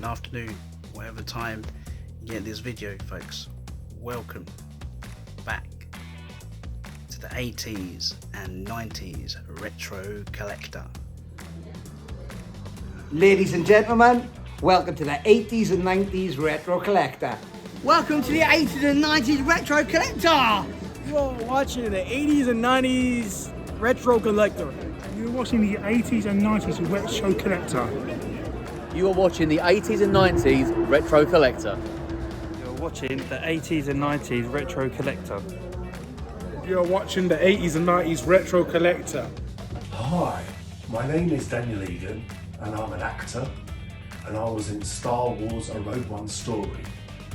good afternoon, whatever time you get this video, folks. Welcome back to the 80s and 90s retro collector. Ladies and gentlemen, welcome to the 80s and 90s retro collector. Welcome to the 80s and 90s retro collector. You're watching the 80s and 90s retro collector. You're watching the 80s and 90s retro collector. You are watching the 80s and 90s retro collector. You're watching the 80s and 90s retro collector. You're watching the 80s and 90s retro collector. Hi, my name is Daniel Egan and I'm an actor, and I was in Star Wars A Rogue One Story.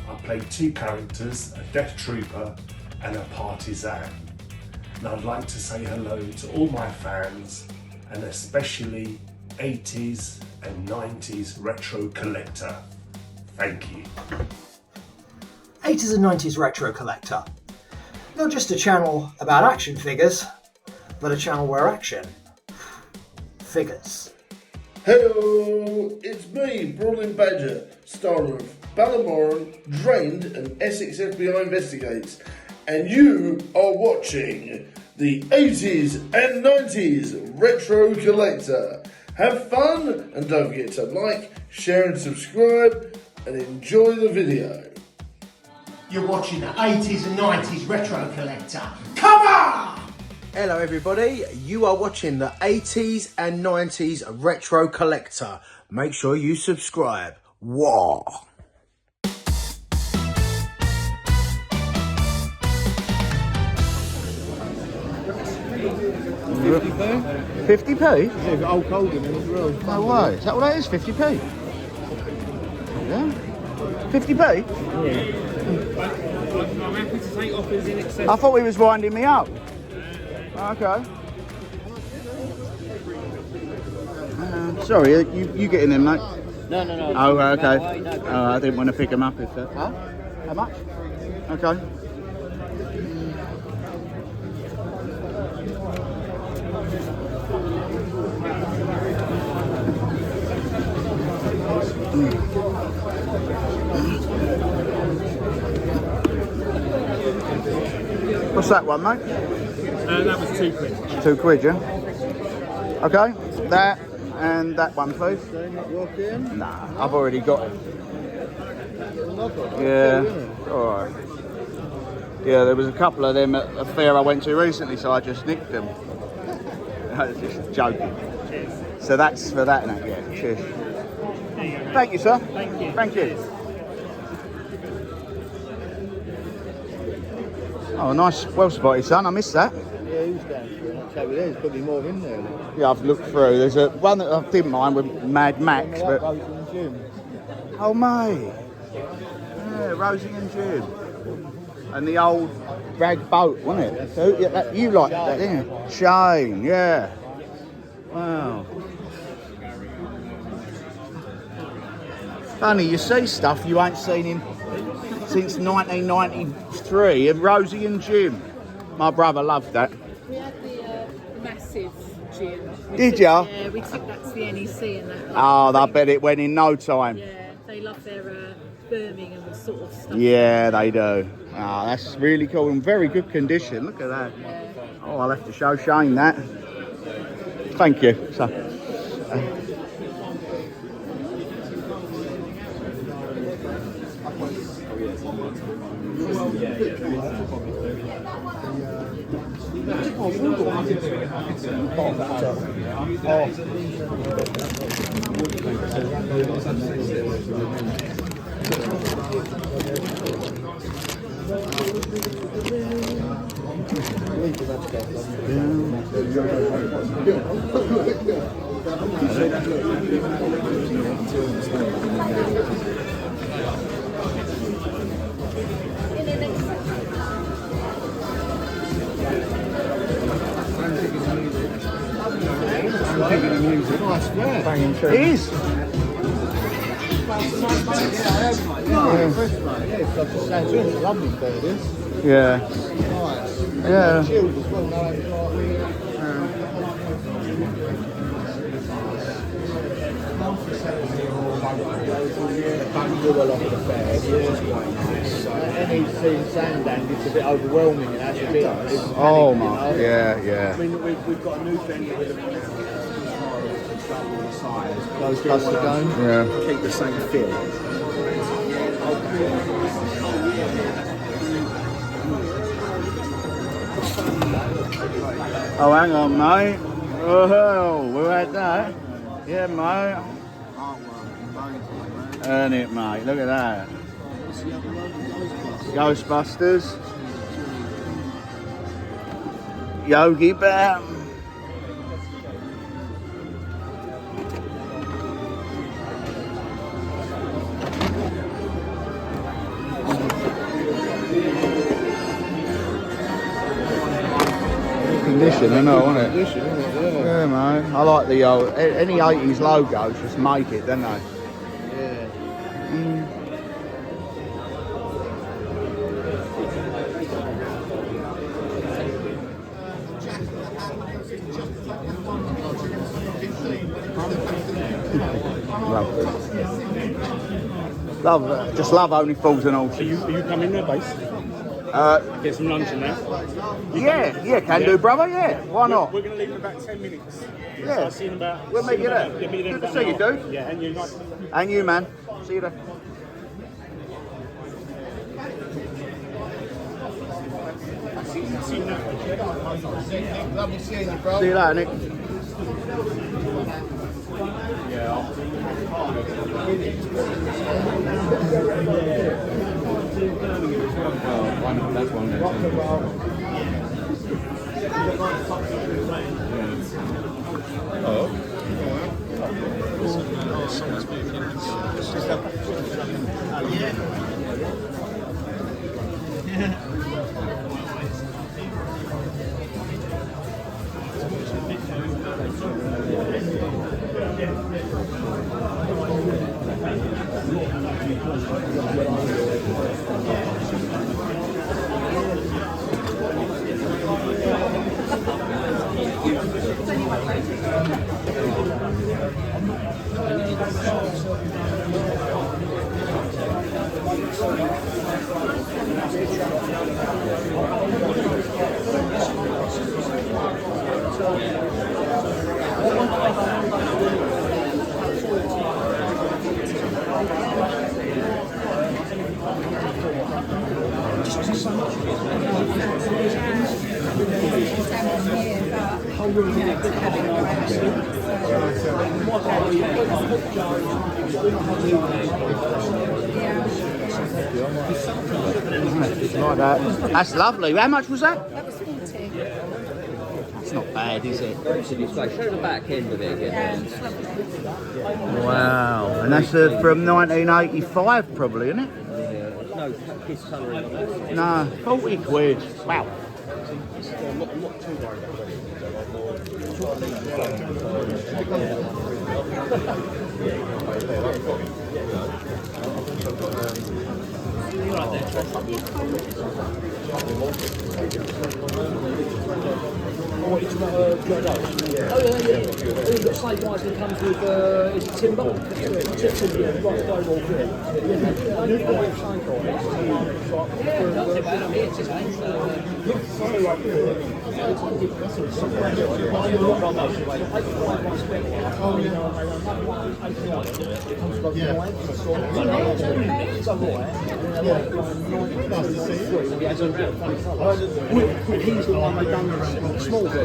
I played two characters, a Death Trooper and a Partisan. And I'd like to say hello to all my fans, and especially 80s and 90s retro collector. Thank you. 80s and 90s retro collector. Not just a channel about action figures, but a channel where action figures. Hello, it's me, Brawling Badger, star of Ballamorn, Drained and Essex FBI Investigates, and you are watching the 80s and 90s Retro Collector. Have fun and don't forget to like, share and subscribe and enjoy the video. You're watching the 80s and 90s Retro Collector. Come on! Hello everybody, you are watching the 80s and 90s retro collector. Make sure you subscribe. Wow. 50p? Yeah, got old cold in it as well. No way. Is that what that is? 50p? Yeah? 50p? I'm happy to take offers in excess. I thought he was winding me up. Okay. Sorry, you get in there, mate. No. Oh, okay. I didn't want to pick him up if that. Huh? How much? Okay. What's that one, mate? That was £2. £2, yeah? Okay, that and that one, please. Nah, I've already got it. Yeah, alright. Yeah, there was a couple of them at a fair I went to recently, so I just nicked them. I was just joking. Cheers. So that's for that now, yeah. Cheers. Thank you, sir. Thank you. Thank you. Oh, nice, well spotted, son. I missed that. Yeah, who's down? There's probably more in there. Yeah, I've looked through. There's a one that I didn't mind with Mad Max, but oh mate, yeah, Rosie and Jim, and the old rag boat, wasn't it? So, yeah, you liked that, didn't you? Shane, yeah. Wow. Funny, you see stuff you ain't seen him since 1993, and Rosie and Jim. My brother loved that. We had the massive gym. Did ya? Yeah, we took that to the NEC and that. Oh, I bet it went in no time. Yeah, they love their Birmingham sort of stuff. Yeah, they do. Oh, that's really cool. In very good condition. Look at that. Yeah. Oh, I'll have to show Shane that. Thank you. So, it is. Yeah. Yeah. don't do a lot of the fairs. Any seeing Sandown gets a bit overwhelming, and that's a bit. Oh my, yeah. I mean, we've got a new venue with Ghostbuster game. Yeah. keep the same feel. Oh, hang on, mate. Oh, we had that. Yeah, mate. Earn it, mate. Look at that. Ghostbusters. Yogi Bear. Condition, I know, isn't it? Yeah, man. I like the any 80s logos, just make it, don't they? Yeah. Love, just love Only Fools and Horses. Are you coming there, base? Get some lunch in there. Yeah, can do, brother. Yeah, why not? We're going to leave in about 10 minutes. Yeah. So I'll see you in about. We'll meet you there. Yeah, meet you in Good to about see you, an hour. dude. Yeah, and you. Nice. And you, man. See you there. See you now. Lovely seeing you, bro. See you later, Nick. That's one. Like that. That's lovely. How much was that? That was 40. It's not bad, is it? Show the back end of it again. Wow. And that's from 1985, probably, isn't it? Yeah. No kiss colouring on it. No, 40 quid. Wow. Oh, yeah. You've got slate wise that comes with, is it timber? Timber, yeah, right, all good. He's the one they done the small version.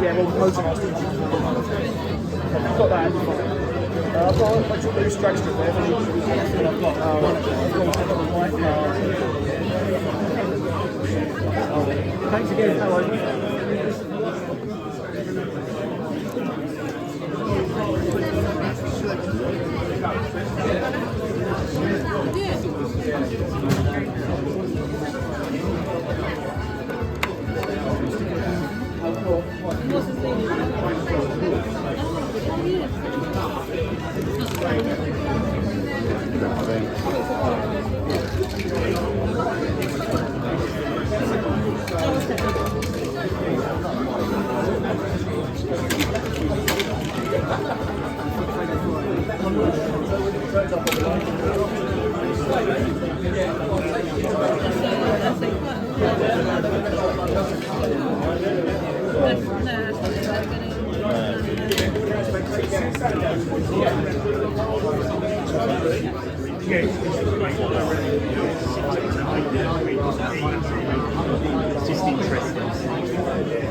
Yeah, well, most of us got that. I've got a bunch of loose drag strip there. I've got the white card. Thanks again, hello. It's just interesting.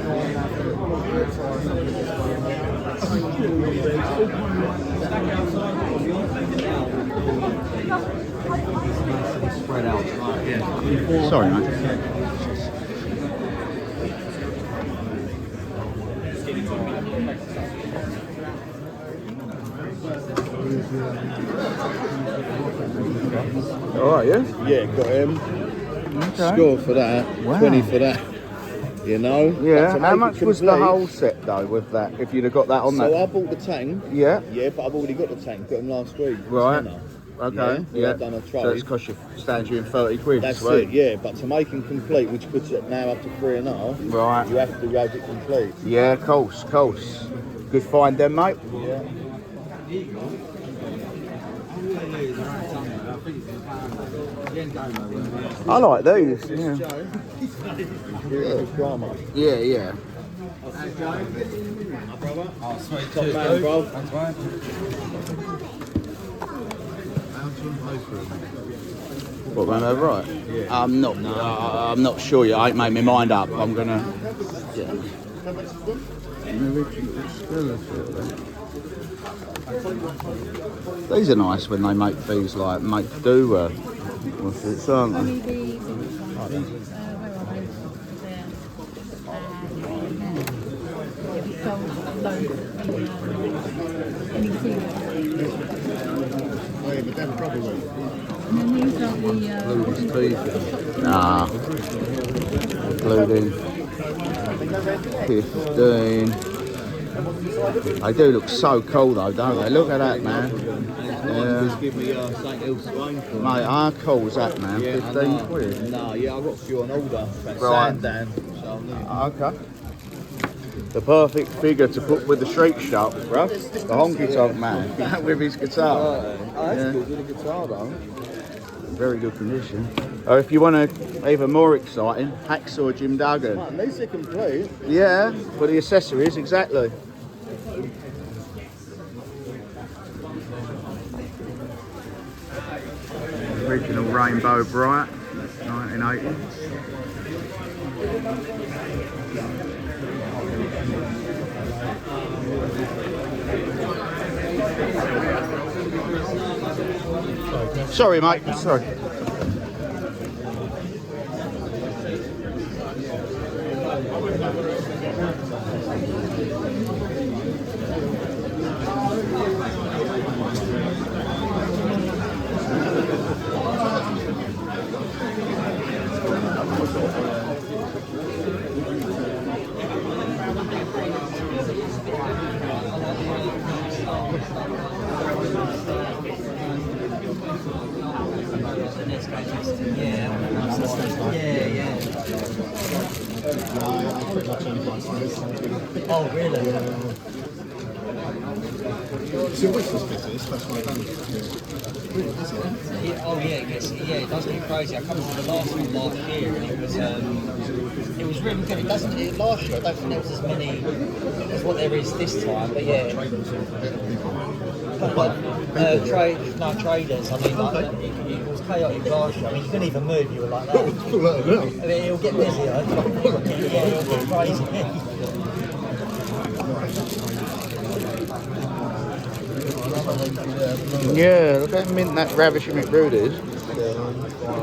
Spread out. Yeah. Sorry, mate. All right, yeah? Yeah, got him. Okay. Score for that. Wow. 20 for that. You know? Yeah, But to how make much it was the complete- whole set though with that, if you'd have got that on So that? I bought the tank. Yeah. Yeah, but I've already got the tank. Got him last week. Right. Tenner. Okay. Yeah. I've done a trade. So it's cost you, stands you in 30 quid. That's sweet. it, yeah. But to make him complete, which puts it now up to 3.5, Right. you have to have it complete. Yeah, of course. Good find then, mate. Yeah. I like these. Yeah. Yeah. Oh, sweet. Top man, bro. Thanks, mate. What, ran over right? Yeah. I'm not sure yet. I ain't made my mind up. I'm gonna. Yeah. These are nice when they make these like make do with it, aren't they? Including 15. They do look so cool though, don't they? Look at that, man. Just give me something else to aim for. Mate, how cool is that, man? Yeah, 15 quid? No, yeah, I've got a few on order. Right. Sandan. So Okay. The perfect figure to put with the street shop, bruv. The honky tonk man with his guitar. Oh, that's good with the guitar though. Very good condition. If you want to even more exciting, Hacksaw Jim Duggan. At least they're complete. Yeah, for the accessories, exactly. Original Rainbow Bright, 1980. Sorry, mate. Sorry. Oh, really? So what's this business? That's why I done it. Oh yeah, it does get crazy. I come to the last one last year and it was really good. Last year I don't think there was as many as what there is this time, but yeah. Traders. I mean, it was chaotic last year. I mean, you couldn't even move. You were like that. I mean, it'll get busier. Yeah, it'll get crazy. Yeah, look how mint that Ravishing McRood is.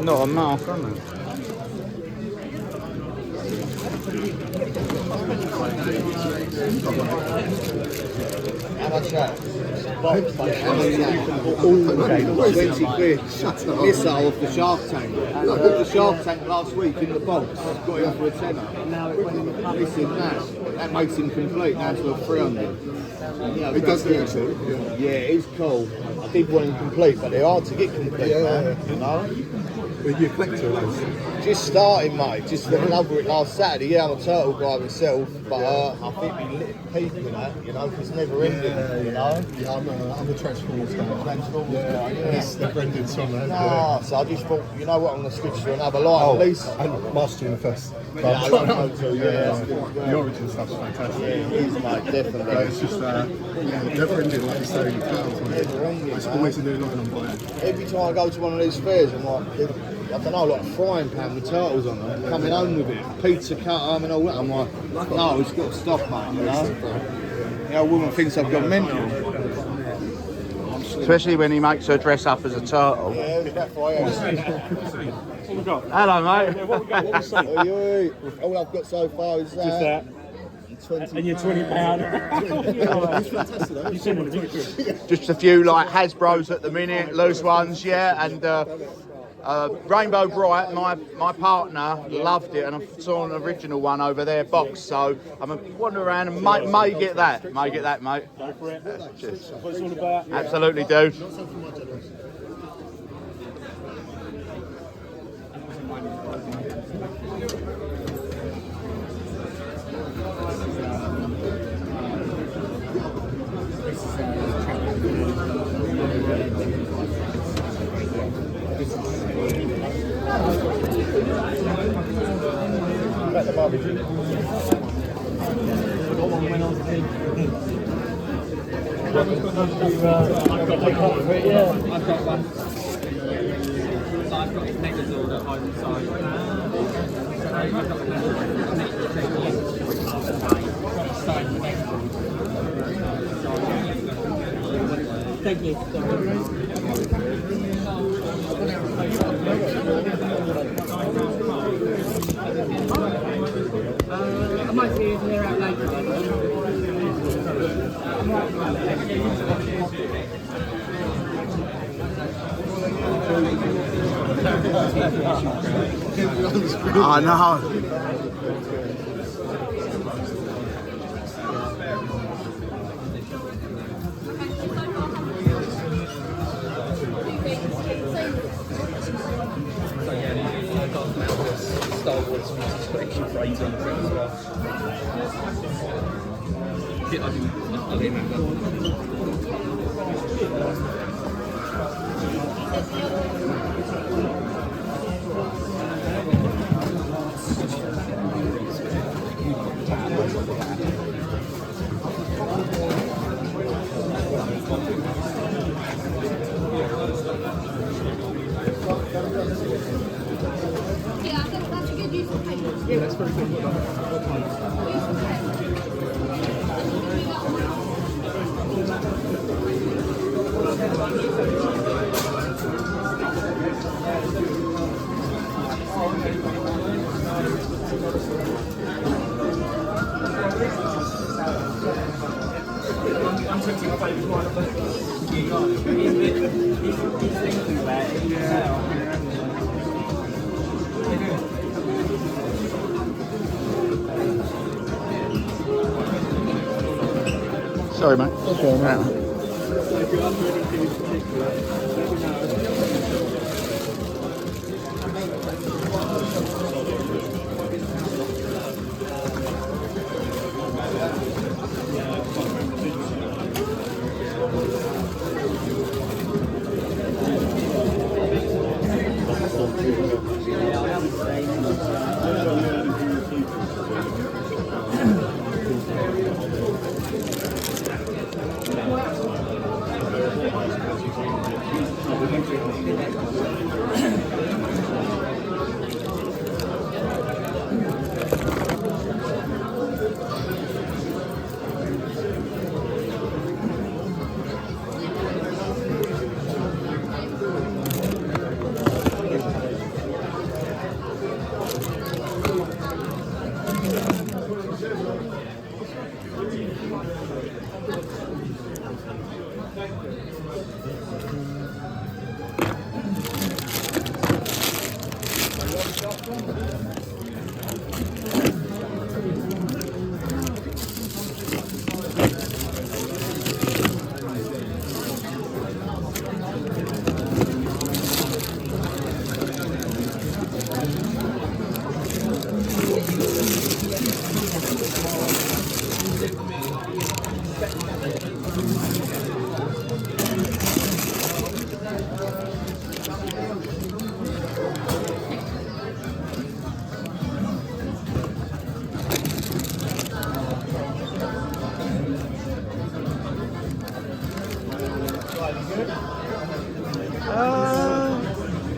Not a mark on it. How much that? All 20 quid. Missile off the Shark Tank. I bought the Shark Tank last week in the box. Got him for a tenner. Listen, that makes him complete. Now it's worth 300. It does get too. Yeah, it's cool. I did want him complete, but they're hard to get complete, man. You know? Are you a collector of those? Just starting, mate. Just fell in love with it last Saturday. Yeah, I'm a turtle guy myself, but I think we lit a peak with that, you know, because it's never ending, you know? Yeah, I'm a Transformers guy. Transformers guy, yeah. The Brendan song, Nah, so I just thought, you know what, I'm going to switch to another line at least. And Master Universe. Yeah, I love those too, yeah. The origin stuff's fantastic. Yeah, it is, mate, definitely. But it's just, never ending, like you say, Never ending, it's always a new line I'm buying. Every time I go to one of these fairs, I'm like, I don't know, like a frying pan with turtles on them, coming home with it, pizza cutter and all that. I'm like, no, it's got to stop, mate, you know? The old woman thinks I've gone mental. Especially when he makes her dress up as a turtle. Yeah, that's why I am. What we got? Hello, mate. Yeah, what we got? What we say? All I've got so far is that. Just that. And your £20. You seen one of these? Just a few like Hasbros at the minute, loose ones, yeah, and Rainbow Bright, my partner loved it, and I saw an original one over there box, so I'm gonna wander around and may get that, mate. Go for it. Cheers. What it's all about. Absolutely, dude. Back the barbecue. I've got one. I've got one. So I've got his Megazord at home, so I've got thank you. I might be here out later. I know. Star Wars collection for 18 as well. Yeah, I remember. Yeah, that's very good. Sorry, mate. Okay, man.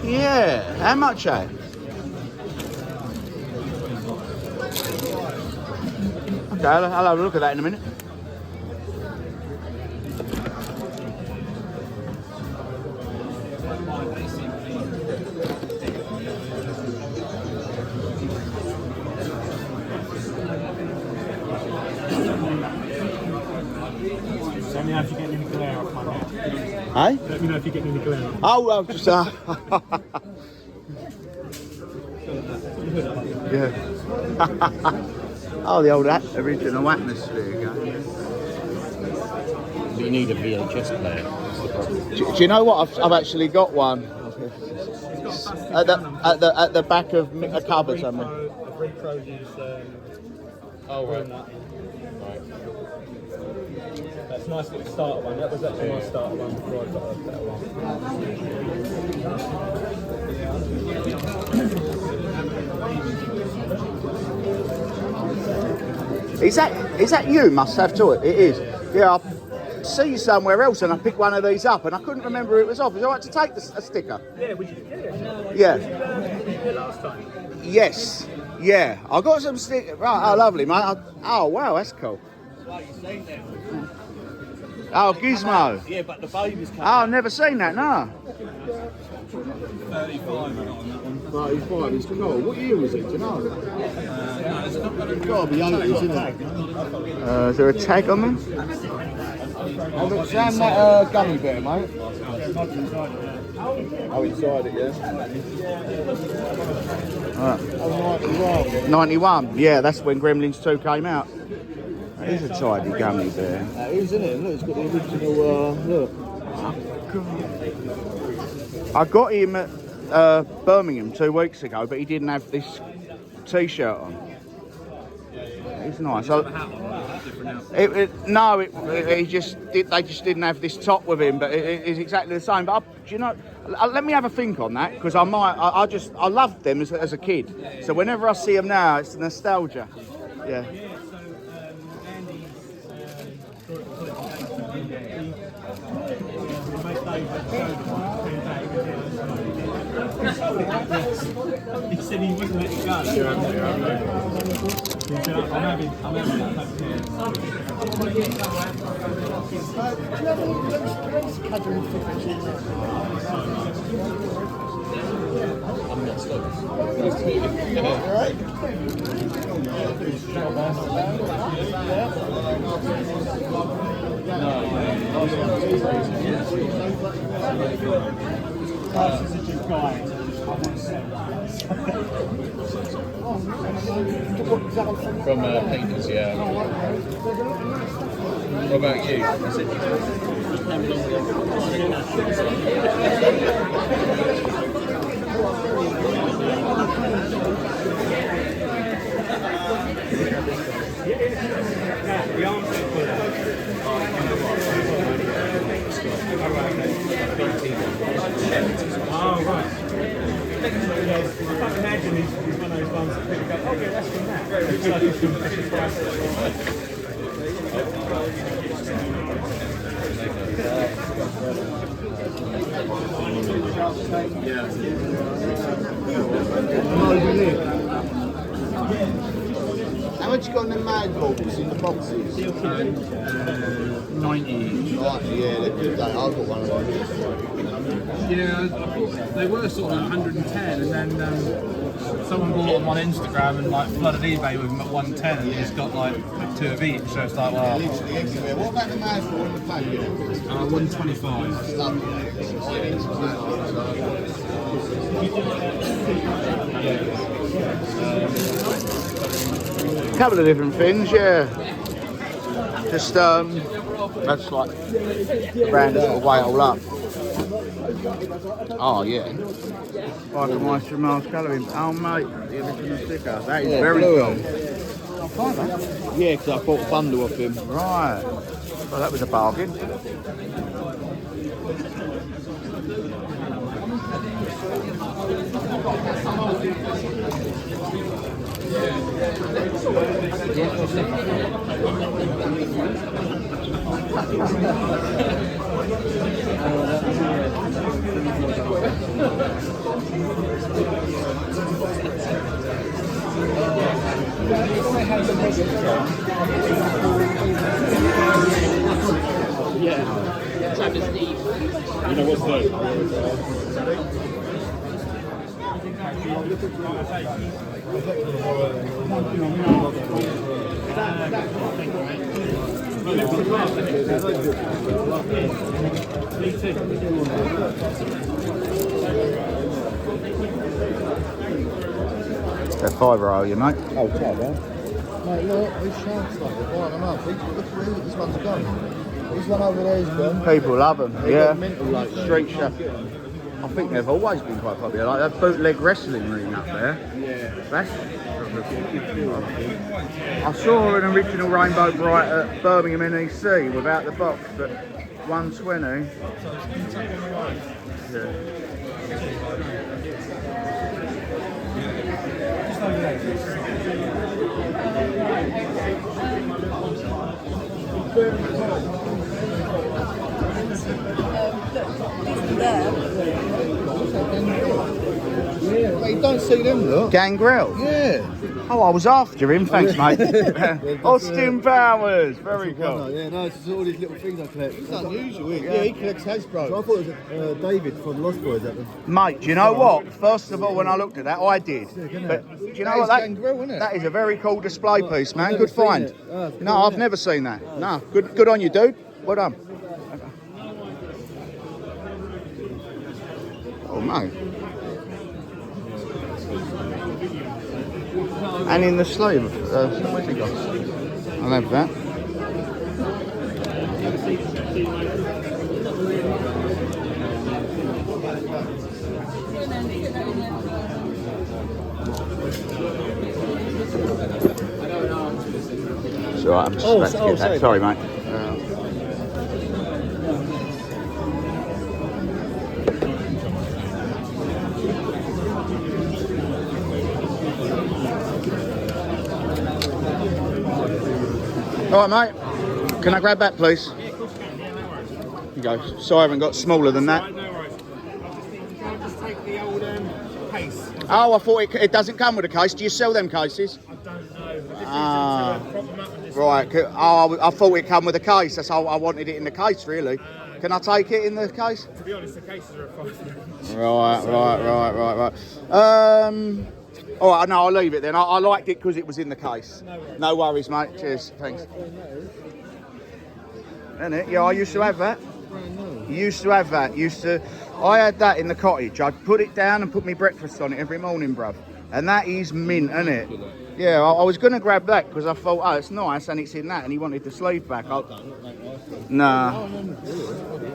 Yeah, how much, eh? Okay, I'll have a look at that in a minute. Let me know if you get any glare off my neck. Hey? Let me know if you get any glare off. Oh, well, just yeah. Oh, the old original atmosphere again. You need a VHS player. That's the problem. Do you know what? I've actually got one at the back of a cupboard somewhere. Oh right. Right. That's a nice little starter one. That was actually my starter one before I got a better one. Is that you? Must have to it. It is. Yeah. I see you somewhere else, and I picked one of these up, and I couldn't remember it was off. Is it all right to take a sticker? Yeah, we should. Yeah. Was you here last time? Yes. Yeah. I got some sticker. Right. Oh, lovely, mate. Oh, wow, that's cool. Oh, Gizmo. Yeah, but the baby's coming. Oh, I've never seen that. No. 35 I got on that one. 35 is cool. What year was it? Do you know? No, it's not got It's got to be 80s, isn't it? Is there a tag on them? Oh, look, Sam, that gummy bear, mate. Oh, inside it, yeah. Right. Oh, 91. 91. Yeah, that's when Gremlins 2 came out. That is a tidy gummy bear. That is, isn't it? Look, it's got the original, look. I got him at Birmingham 2 weeks ago, but he didn't have this T-shirt on. It's nice. They just didn't have this top with him, but it's exactly the same. But do you know? Let me have a think on that, because I loved them as a kid. So whenever I see them now, it's nostalgia. Yeah. He said he wouldn't let it go. I'm having I'm not stuck. From Painters, yeah. What about you? Oh, right. I can't imagine he's one of those ones that pick up, okay, that's from that. It's like it's from How much you got in the mad balls in the boxes? 90. Right, yeah, they're good. I've got one of those. Yeah, they were sort of 110, and then someone bought them on Instagram and like flooded eBay with them at 110, and he's got like 2 of each. So it's like, wow. Literally everywhere. What about the mouthful in the packet? 125. A couple of different things, yeah. Just that's like around a little way all up. Oh yeah. 5 moisture miles colouring. Oh mate, the original sticker. That is very cool. Yeah, because I bought a bundle of him. Right. Well, that was a bargain. Yeah. Travis Eve. You know what's that? They're £5, you mate. Oh, £5. Mate, look, these sharks, like, they're buying them up. Look where this one's gone. This one over there is gone. People love them, yeah. Like Street show. I think they've always been quite popular. Like that bootleg wrestling ring up there. Yeah. That's. I saw an original Rainbow Bright at Birmingham NEC without the box, but 120. Yeah. Mate, you don't see them, look. Gangrel? Yeah. Oh, I was after him, thanks mate. Austin Powers, very cool. Yeah, no, it's just all these little things I collect. It's unusual, isn't it? Yeah, he collects Hasbro. So I thought it was David from Lost Boys. Mate, do you know what? First of all, when I looked at that, I did. But do you know what? That is a very cool display piece, man. Good find. No, I've never seen that. No, good on you, dude. Well done. Oh, mate. And in the sleeve, where's he got? I'll have that. It's all right, I'm just about to get that. Sorry, mate. All right, mate. Can I grab that, please? Yeah, of course you can. Yeah, no worries. Here you go. Sorry, I haven't got smaller than that. No worries. Can I just take the old case? Oh, I thought it doesn't come with a case. Do you sell them cases? I don't know. Right. Oh, I thought it come with a case. That's how I wanted it in the case, really. Can I take it in the case? To be honest, the cases are a $5. Right. All right, no, I'll leave it then. I liked it because it was in the case. No worries, mate. Cheers. Thanks. Isn't it? Yeah, I used to have that. I had that in the cottage. I'd put it down and put my breakfast on it every morning, bruv. And that is mint, isn't it? Yeah, I was going to grab that because I thought, oh, it's nice and it's in that. And he wanted the sleeve back. Nah.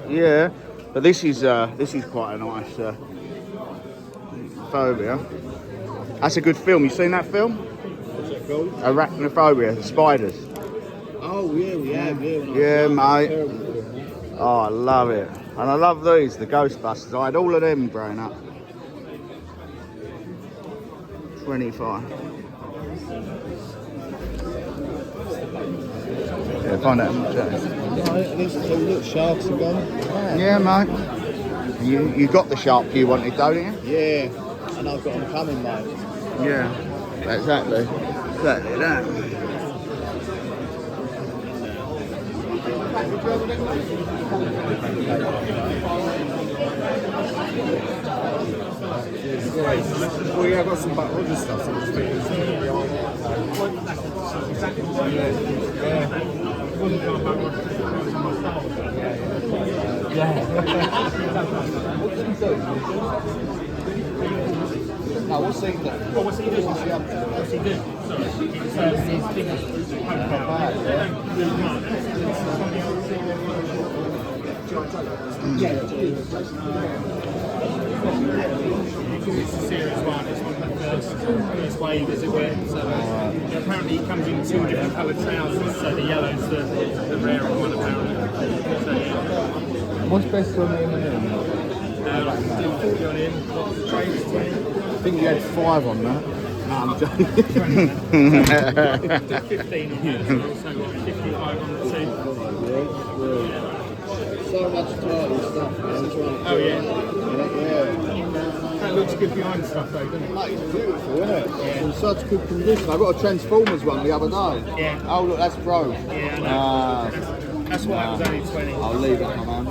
Yeah, but this is quite a nice phobia. That's a good film. You seen that film? What's that called? Arachnophobia, the spiders. Oh, yeah, we have, yeah. Yeah, mate. Oh, I love it. And I love these, the Ghostbusters. I had all of them growing up. 25. Yeah, find out how much that is. These little sharks are gone. Yeah, mate. You got the shark you wanted, though, didn't you? Yeah, and I've got them coming, mate. Yeah, exactly that. Well, yeah, I've got some other stuff. So I'm just thinking No, what's he doing? What's he doing? What's he doing? Sorry, his biggest it's a serious one. It's one of the first wave, as it were. So apparently he comes in 2 different coloured trousers. So the yellow's the rarer one, apparently. So, yeah. What's best on him and him? Still 40 on him. Trades 20. I think you had 5 on that. No, I'm joking. 15 on that as well, so 55 on the 2. so much title stuff, man. Oh yeah. That looks good behind stuff though, doesn't it? Mate, it's beautiful, isn't it? Yeah. In such good condition. I got a Transformers one the other day. Yeah. Oh look, that's broke. Yeah, I know. That's why it was only 20. I'll leave it, my man.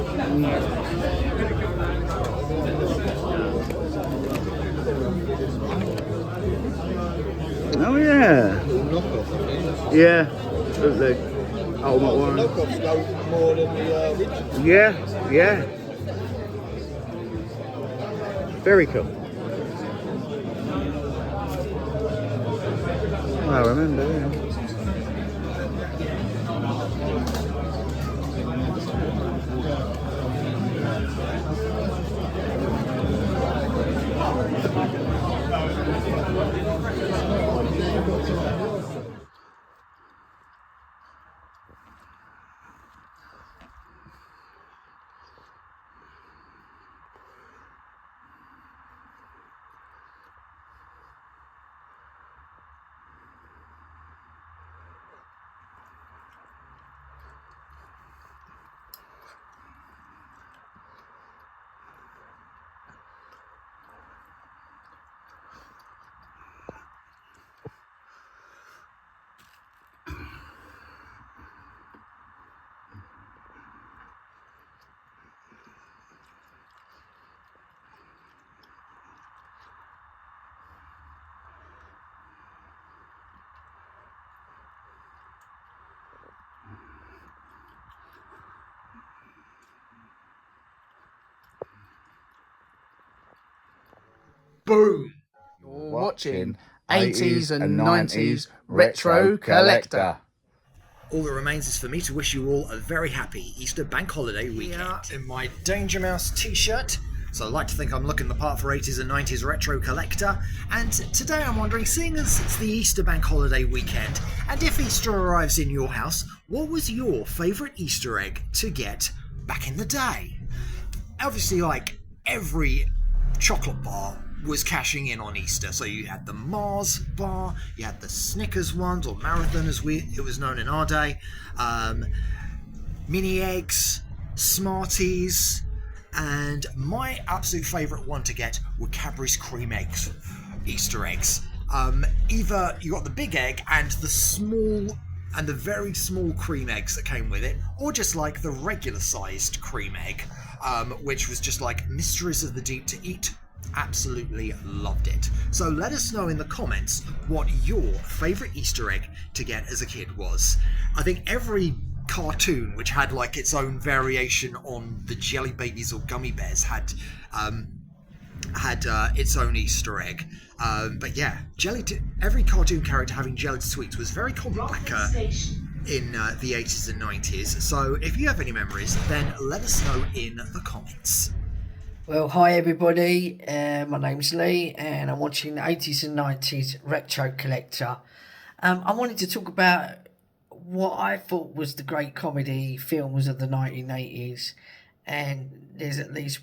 Oh yeah. Yeah. Lovely. Oh, my one. Knockoffs go more than the original. Yeah, yeah. Very cool. I remember, yeah. Boom! You're watching 80s and 90s Retro Collector. All that remains is for me to wish you all a very happy Easter bank holiday weekend. In my Danger Mouse t-shirt, so I'd like to think I'm looking the part for 80s and 90s Retro Collector. And today I'm wondering, seeing as it's the Easter bank holiday weekend, and if Easter arrives in your house, what was your favourite Easter egg to get back in the day? Obviously, like every chocolate bar was cashing in on Easter. So you had the Mars bar, you had the Snickers ones, or Marathon as it was known in our day, mini eggs, Smarties, and my absolute favourite one to get were Cadbury's cream eggs, Easter eggs. Either you got the big egg and the very small cream eggs that came with it, or just like the regular sized cream egg, which was just like mysteries of the deep to eat. Absolutely loved it. So let us know in the comments what your favourite Easter egg to get as a kid was. I think every cartoon which had like its own variation on the Jelly Babies or Gummy Bears had its own Easter egg. But yeah, every cartoon character having jellied sweets was very common back in the 80s and 90s. So if you have any memories, then let us know in the comments. Well, hi everybody, my name's Lee and I'm watching the 80s and 90s Retro Collector. I wanted to talk about what I thought was the great comedy films of the 1980s, and there's at least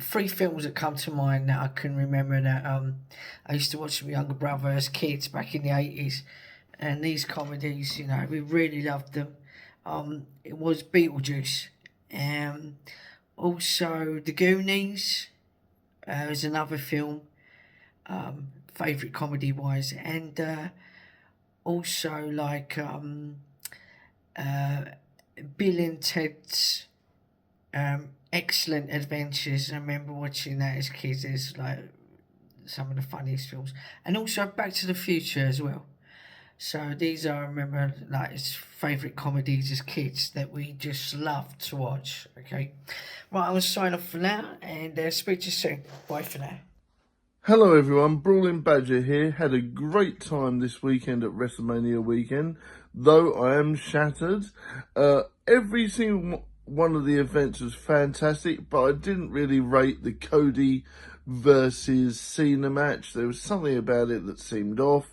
3 films that come to mind that I can remember that I used to watch with my younger brother as kids back in the 80s, and these comedies, you know, we really loved them. It was Beetlejuice, also The Goonies was another film, favourite comedy wise, and also like Bill and Ted's Excellent Adventures. I remember watching that as kids. It's like some of the funniest films, and also Back to the Future as well. So these are, I remember, like his favourite comedies as kids that we just loved to watch. Okay, right, I'm going to sign off for now and speak to you soon. Bye for now. Hello everyone, Brawling Badger here. Had a great time this weekend at Wrestlemania weekend, though I am shattered. Every single one of the events was fantastic, but I didn't really rate the Cody versus Cena match. There was something about it that seemed off.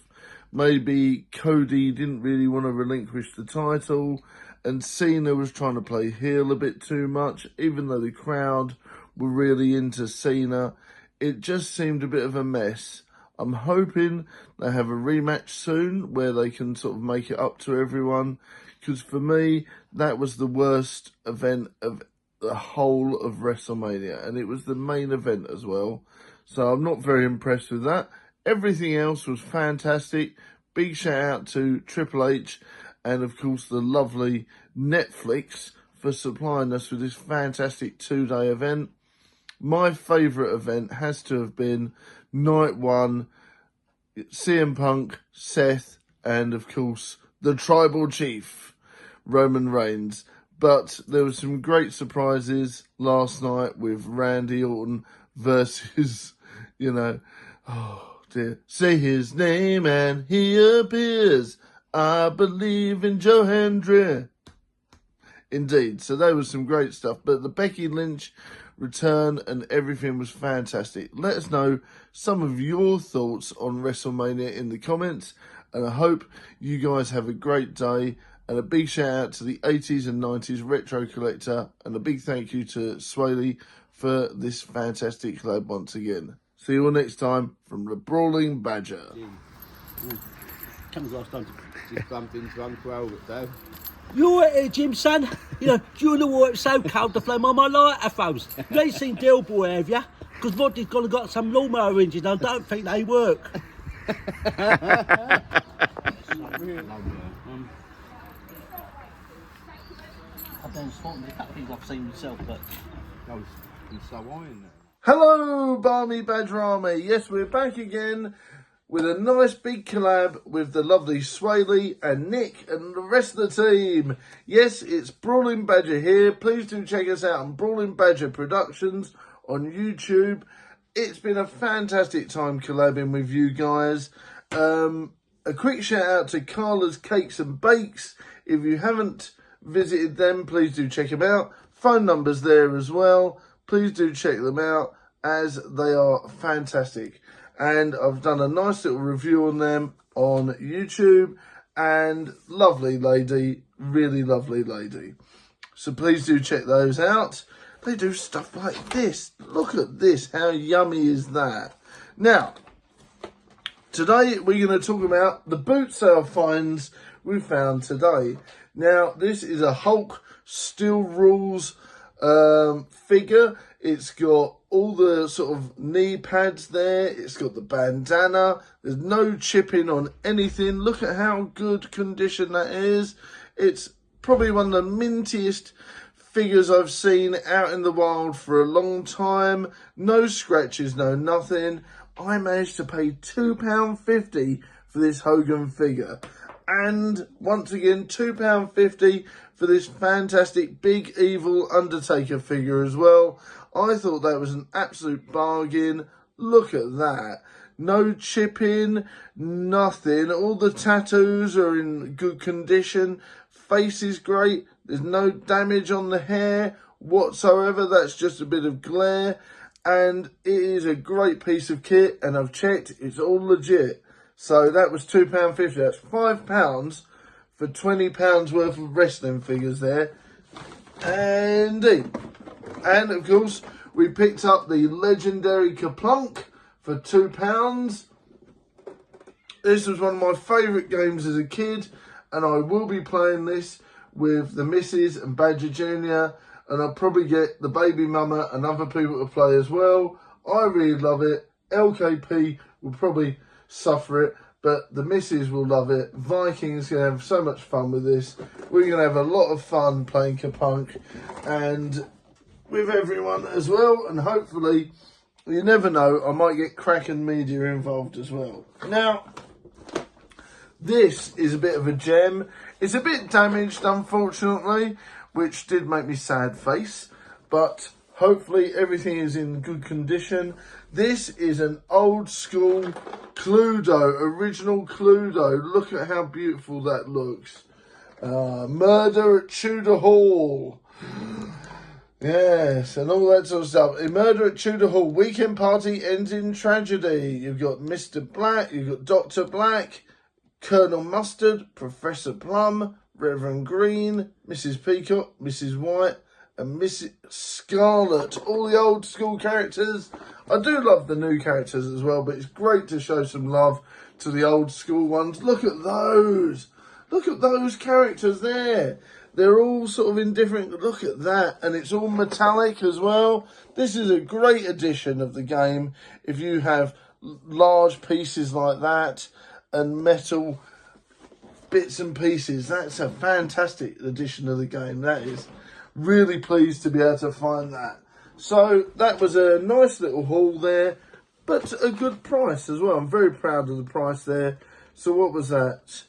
Maybe Cody didn't really want to relinquish the title, and Cena was trying to play heel a bit too much, even though the crowd were really into Cena. It just seemed a bit of a mess. I'm hoping they have a rematch soon where they can sort of make it up to everyone, because for me, that was the worst event of the whole of WrestleMania, and it was the main event as well. So I'm not very impressed with that. Everything else was fantastic. Big shout out to Triple H and, of course, the lovely Netflix for supplying us with this fantastic 2-day event. My favourite event has to have been night one, CM Punk, Seth, and, of course, the Tribal Chief, Roman Reigns. But there were some great surprises last night with Randy Orton versus, oh dear. Say his name and he appears. I believe in Joe Hendry. Indeed, so there was some great stuff. But the Becky Lynch return and everything was fantastic. Let us know some of your thoughts on WrestleMania in the comments. And I hope you guys have a great day. And a big shout out to the 80s and 90s Retro Collector. And a big thank you to Swaley for this fantastic collab once again. See you all next time from the Brawling Badger. Comes last time just bumped into Uncle Albert though. You all right here, Jim, son? During the war it was so cold to flame on my lighter froze. You ain't seen Deal Boy, have you? Because Roddy's gone and got some lawnmower engines and I don't think they work. I don't spot a couple of things I've seen myself, but He's so iron now. Hello, Barmy Badger Army. Yes, we're back again with a nice big collab with the lovely Swaley and Nick and the rest of the team. Yes, it's Brawling Badger here. Please do check us out on Brawling Badger Productions on YouTube. It's been a fantastic time collabing with you guys. A quick shout out to Carla's Cakes and Bakes. If you haven't visited them, please do check them out. Phone numbers there as well. Please do check them out as they are fantastic. And I've done a nice little review on them on YouTube. And lovely lady, really lovely lady. So please do check those out. They do stuff like this. Look at this. How yummy is that? Now, today we're going to talk about the boot sale finds we found today. Now, this is a Hulk Steel Rules figure. It's got all the sort of knee pads there. It's got the bandana. There's no chipping on anything. Look at how good condition that is. It's probably one of the mintiest figures I've seen out in the wild for a long time. No scratches, no nothing. I managed to pay £2.50 for this Hogan figure. And once again, £2.50 for this fantastic Big Evil Undertaker figure as well. I thought that was an absolute bargain. Look at that. No chipping, nothing. All the tattoos are in good condition. Face is great. There's no damage on the hair whatsoever. That's just a bit of glare. And it is a great piece of kit. And I've checked, it's all legit. So that was £2.50. That's £5 for £20 worth of wrestling figures there. Indeed. And of course, we picked up the legendary Kaplunk for £2. This was one of my favourite games as a kid, and I will be playing this with the missus and Badger Jr. And I'll probably get the baby mama and other people to play as well. I really love it. LKP will probably suffer it, but the missus will love it. Vikings going to have so much fun with this. We're going to have a lot of fun playing Kapunk and with everyone as well, and hopefully you never know, I might get Kraken Media involved as well. Now, this is a bit of a gem. It's a bit damaged, unfortunately, which did make me sad face, but hopefully everything is in good condition. This is an old school Cluedo, original Cluedo. Look at how beautiful that looks. Murder at Tudor Hall. Yes, and all that sort of stuff. A Murder at Tudor Hall. Weekend party ends in tragedy. You've got Mr. Black, you've got Dr. Black, Colonel Mustard, Professor Plum, Reverend Green, Mrs. Peacock, Mrs. White, and Mrs. Scarlet. All the old school characters. I do love the new characters as well, but it's great to show some love to the old school ones. Look at those. Look at those characters there. They're all sort of in different... Look at that. And it's all metallic as well. This is a great addition of the game. If you have large pieces like that and metal bits and pieces, that's a fantastic addition of the game. That is really pleased to be able to find that. So that was a nice little haul there, but a good price as well. I'm very proud of the price there. So what was that?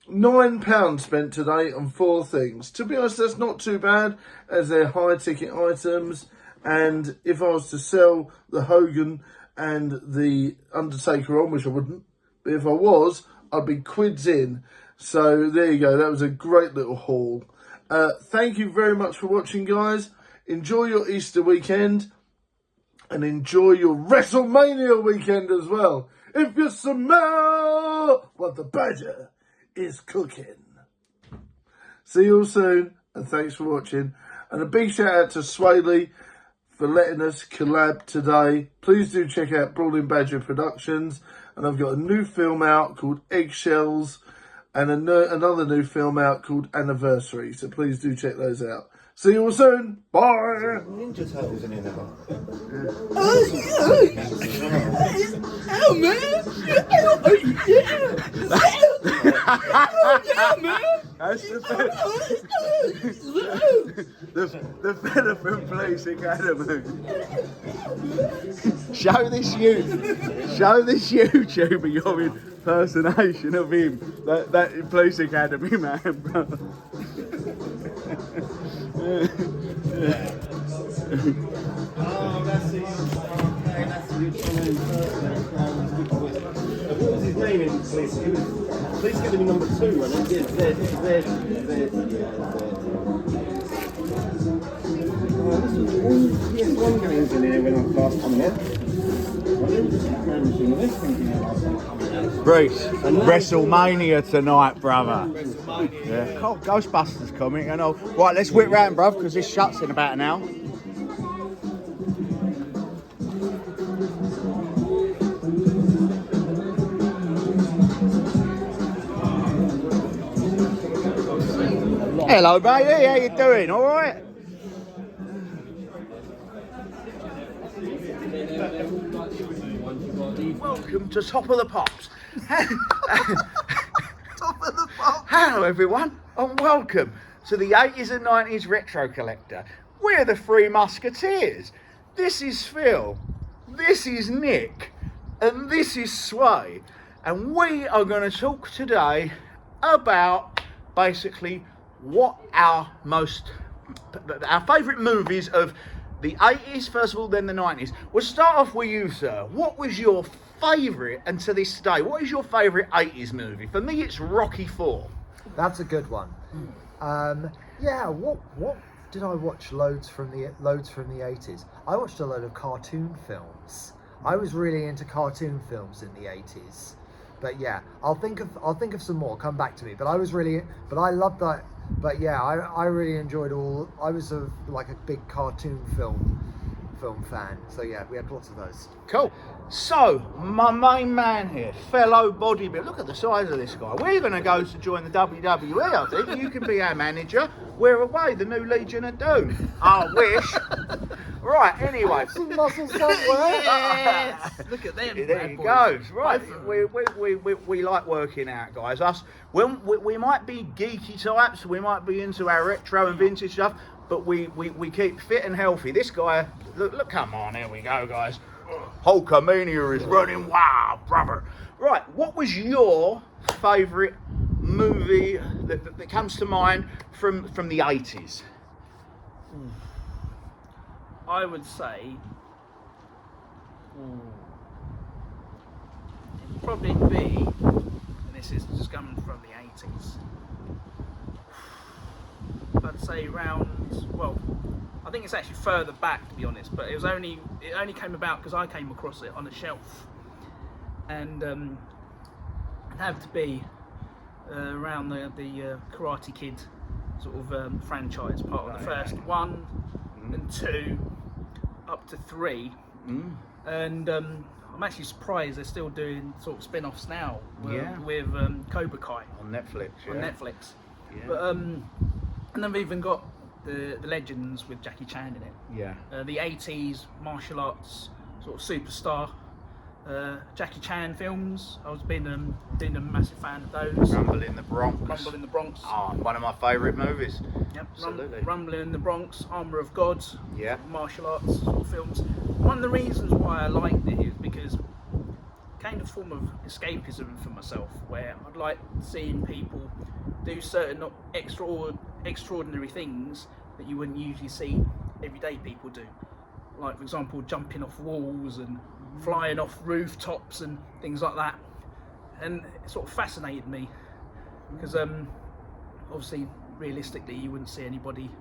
£9 spent today on 4 things. To be honest, that's not too bad, as they're high ticket items. And if I was to sell the Hogan and the Undertaker on, which I wouldn't, but if I was, I'd be quids in. So there you go. That was a great little haul. Thank you very much for watching, guys. Enjoy your Easter weekend and enjoy your Wrestlemania weekend as well. If you smell what the badger is cooking. See you all soon, and thanks for watching. And a big shout out to Swaley for letting us collab today. Please do check out Brawling Badger Productions. And I've got a new film out called Eggshells and another new film out called Anniversary. So please do check those out. See you all soon. Bye. Ninja Turtles in here now. Oh, man. Oh, yeah. Man. That's the fella from Police Academy. Show this YouTuber your impersonation of him. That Police Academy man, bro. Oh, that's it. Okay, that's the what was his name in Police? He was Police Academy number 2, wasn't it? PS1 games in here when I last come here. Bruce, Wrestlemania tonight, brother. Yeah. Oh, Ghostbusters coming, you know. Right, let's whip round, bruv, because this shuts in about an hour. Hello, baby. How you doing? All right? Welcome to Top of the Pops. Top of the Pops. Hello, everyone, and welcome to the 80s and 90s Retro Collector. We're the Three Musketeers. This is Phil, this is Nick, and this is Sway. And we are going to talk today about basically what our favourite movies of the 80s, first of all, then the 90s. We'll start off with you, sir. What was your favourite, and to this day, what is your favourite 80s movie? For me, it's Rocky IV. That's a good one. Yeah, what did I watch loads from the 80s? I watched a load of cartoon films. I was really into cartoon films in the 80s. But yeah, I'll think of some more. Come back to me. But I loved that. But yeah, I really enjoyed all. I was like a big cartoon film fan. So yeah, we had lots of those. Cool. So, my main man here, fellow bodybuilder. Look at the size of this guy. We're going to go to join the WWE, I think. You can be our manager. We're away, the new Legion of Doom. I wish. Right, anyway. Some muscles somewhere. Yes. Look at them. There you go. Right, we like working out, guys. Us, when we might be geeky types, we might be into our retro and vintage stuff, but we keep fit and healthy. This guy, look, come on, here we go, guys. Hulkamania is running wild, brother. Right, what was your favourite movie that comes to mind from the 80s? I would say it'd probably be, and this is just coming from the 80s, I'd say well, I think it's actually further back, to be honest, but it only came about because I came across it on a shelf, and it had to be around the Karate Kid sort of franchise, part of the first 1 and 2 up to 3, and I'm actually surprised they're still doing sort of spin-offs now with Cobra Kai on Netflix. Yeah. But and they've even got the Legends with Jackie Chan in it. Yeah. The 80s martial arts sort of superstar. Jackie Chan films. I was being a massive fan of those. Rumble in the Bronx. Oh, one of my favourite movies. Yep. Absolutely. Rumble in the Bronx, Armour of God. Yeah. Martial arts sort of films. One of the reasons why I liked it is because it kind of form of escapism for myself, where I'd like seeing people do certain extraordinary things that you wouldn't usually see everyday people do. Like, for example, jumping off walls and flying off rooftops and things like that. And it sort of fascinated me because obviously, realistically, you wouldn't see anybody,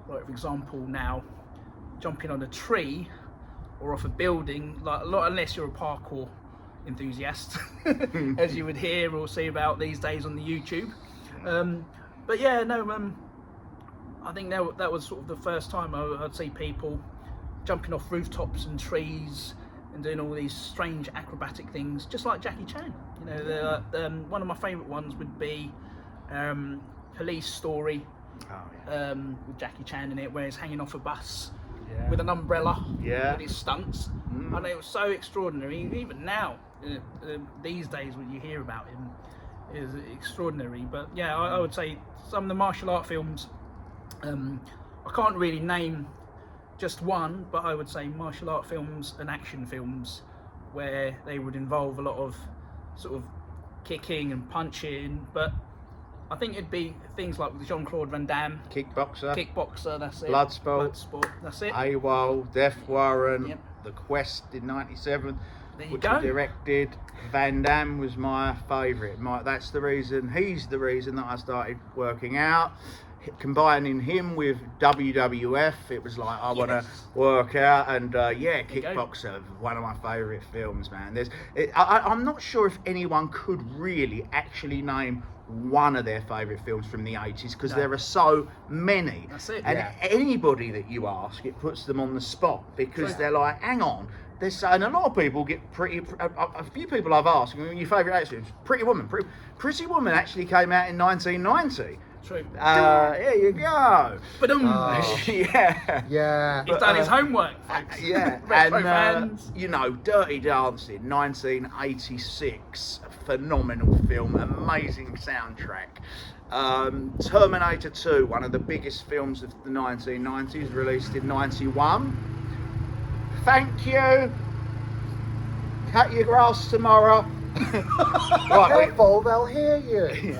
like, for example, now jumping on a tree or off a building, like, unless you're a parkour enthusiast, as you would hear or see about these days on the YouTube. But yeah, no, I think that was sort of the first time I'd see people jumping off rooftops and trees and doing all these strange acrobatic things, just like Jackie Chan. You know, one of my favourite ones would be Police Story, with Jackie Chan in it, where he's hanging off a bus with an umbrella with his stunts. And it was so extraordinary. Even now, these days, when you hear about him, is extraordinary. But yeah, I would say some of the martial art films, I can't really name just one, but I would say martial art films and action films where they would involve a lot of sort of kicking and punching, but I think it'd be things like with Jean-Claude Van Damme. Kickboxer, that's it. Bloodsport, that's it. AWOL, Death Warrant, The Quest in '97, which he directed. Van Damme was my favourite. He's the reason that I started working out. Combining him with WWF, it was like, I want to work out, and Kickboxer, one of my favourite films, man. I'm not sure if anyone could really actually name one of their favourite films from the 80s, because there are so many. That's it. And anybody that you ask, it puts them on the spot, because they're like, hang on. And a lot of people get a few people I've asked, your favourite 80s films, Pretty Woman. Pretty Woman actually came out in 1990. True. Here you go. But yeah. He's done his homework. And you know, Dirty Dancing, 1986, phenomenal film, amazing soundtrack. Terminator 2, one of the biggest films of the 1990s, released in '91. Thank you. Cut your grass tomorrow. Right, careful, they'll hear you.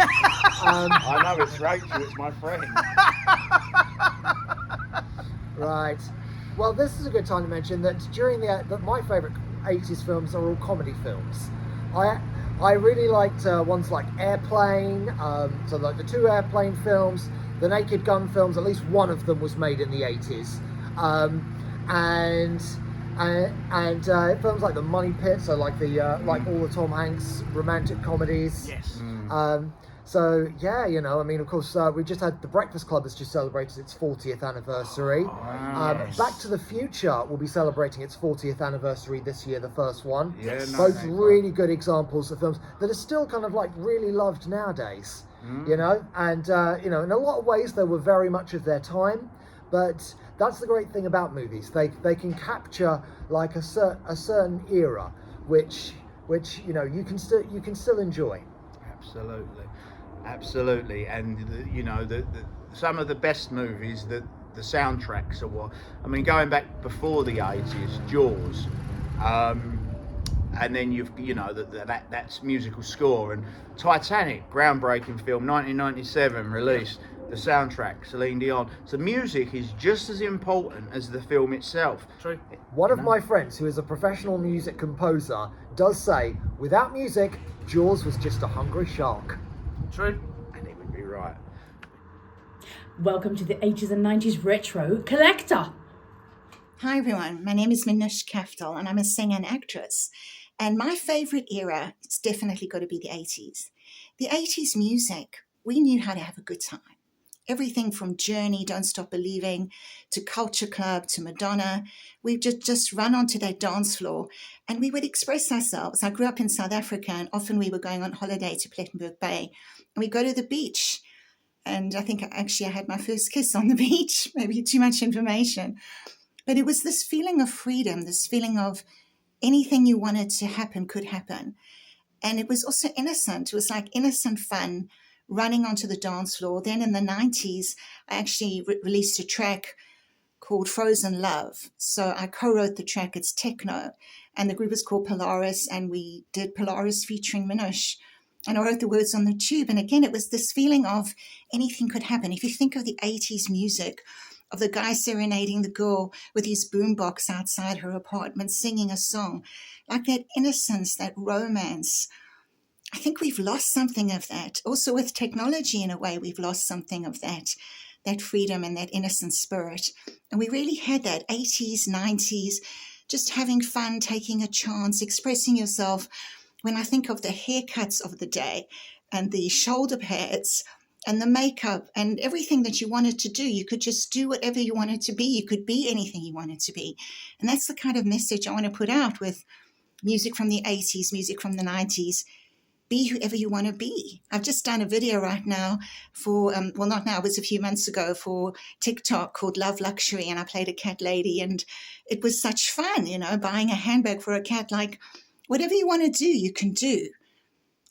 I know, it's Rachel, it's my friend. Right. Well, this is a good time to mention that during that my favourite 80s films are all comedy films. I really liked ones like Airplane, so like the 2 Airplane films, the Naked Gun films. At least one of them was made in the 80s, and films like The Money Pit, so like like all the Tom Hanks romantic comedies. Yes. So yeah, you know, I mean, of course, we just had The Breakfast Club has just celebrated its 40th anniversary. Yes. Back to the Future will be celebrating its 40th anniversary this year, the first one. Yeah, both really good examples of films that are still kind of like really loved nowadays. You know, and you know, in a lot of ways they were very much of their time, but that's the great thing about movies. They can capture like a certain era, which you know you can still enjoy. Absolutely, and you know some of the best movies that the soundtracks are what, I mean, going back before the 80s, Jaws, and then you know that's musical score, and Titanic, groundbreaking film, 1997 released, the soundtrack, Celine Dion. So music is just as important as the film itself. True. One of my friends, who is a professional music composer, does say, without music, Jaws was just a hungry shark. True. And he would be right. Welcome to the 80s and 90s Retro Collector. Hi everyone, my name is Minush Kaftal and I'm a singer and actress. And my favourite era is definitely got to be the 80s. The 80s music, we knew how to have a good time. Everything from Journey, Don't Stop Believing, to Culture Club, to Madonna. We just run onto that dance floor and we would express ourselves. I grew up in South Africa and often we were going on holiday to Plettenberg Bay and we go to the beach. And I think actually I had my first kiss on the beach, maybe too much information. But it was this feeling of freedom, this feeling of anything you wanted to happen could happen. And it was also innocent. It was like innocent fun, running onto the dance floor. Then in the 90s, I actually released a track called Frozen Love. So I co-wrote the track, it's techno. And the group is called Polaris, and we did Polaris featuring Minush. And I wrote the words on the tube. And again, it was this feeling of anything could happen. If you think of the 80s music, of the guy serenading the girl with his boombox outside her apartment, singing a song, like that innocence, that romance. I think we've lost something of that. Also with technology, in a way, we've lost something of that freedom and that innocent spirit. And we really had that 80s, 90s, just having fun, taking a chance, expressing yourself. When I think of the haircuts of the day and the shoulder pads and the makeup and everything that you wanted to do, you could just do whatever you wanted to be. You could be anything you wanted to be. And that's the kind of message I want to put out with music from the 80s, music from the 90s. Be whoever you want to be. I've just done a video right now for, well, not now, it was a few months ago, for TikTok called Love Luxury, and I played a cat lady, and it was such fun, you know, buying a handbag for a cat. Like, whatever you want to do, you can do.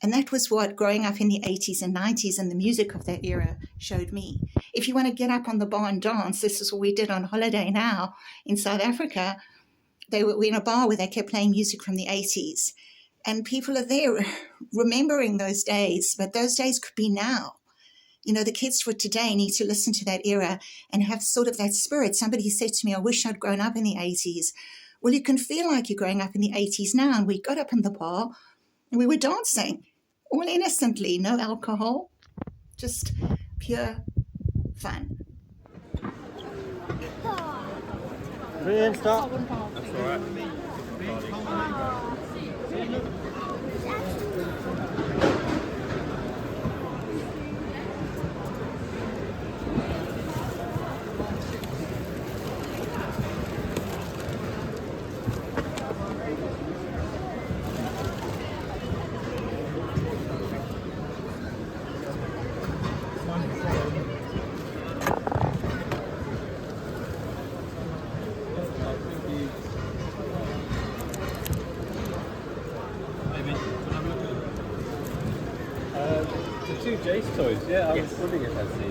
And that was what growing up in the 80s and 90s and the music of that era showed me. If you want to get up on the bar and dance, this is what we did on holiday now in South Africa. We were in a bar where they kept playing music from the 80s. And people are there remembering those days, but those days could be now. You know, the kids for today need to listen to that era and have sort of that spirit. Somebody said to me, I wish I'd grown up in the 80s. Well, you can feel like you're growing up in the 80s now. And we got up in the bar and we were dancing, all innocently, no alcohol, just pure fun. Stop. That's all right. The two Jace toys, yeah, I was wondering if that's the...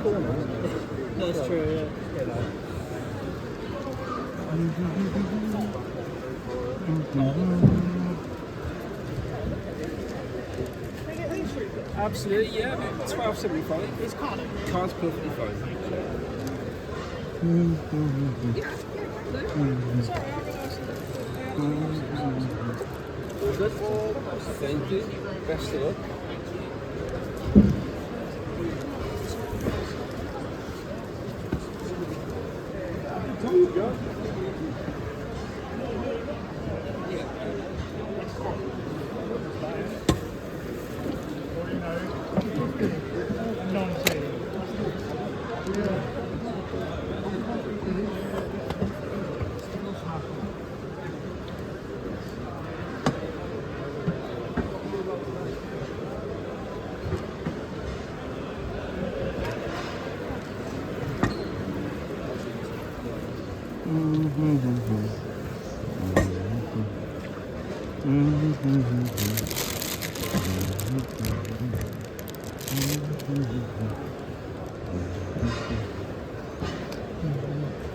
corners. That's true, yeah. Absolutely, yeah. $12.75. It's card's perfectly fine. Good. Thank you. Best of luck.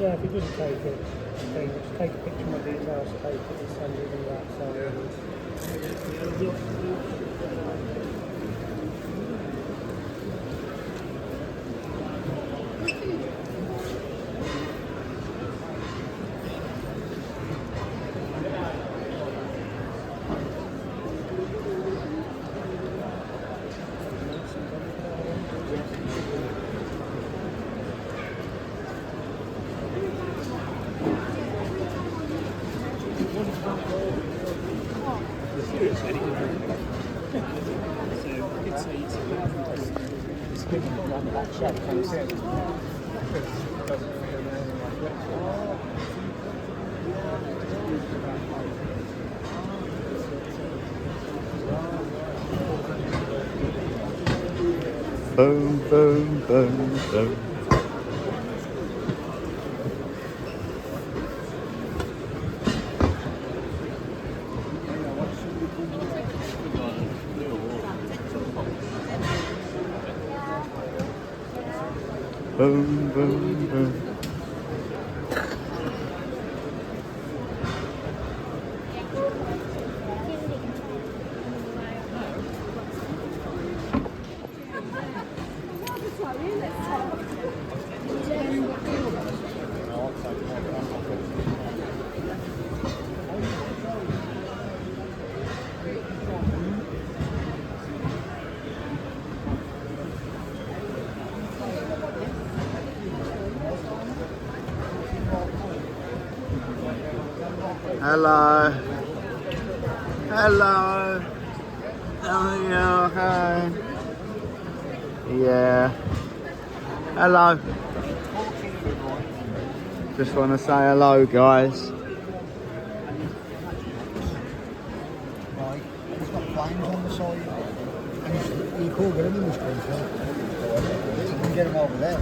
Yeah, if you just take it, just take a picture of my details, take it and send it in that Boom, boom, boom, boom. Boom, boom, boom. Hello. Hello. Oh, yeah, hi. Yeah. Hello. Just want to say hello, guys. Right, it's got flames on the side, and you can't get them in this country. You can get them over there.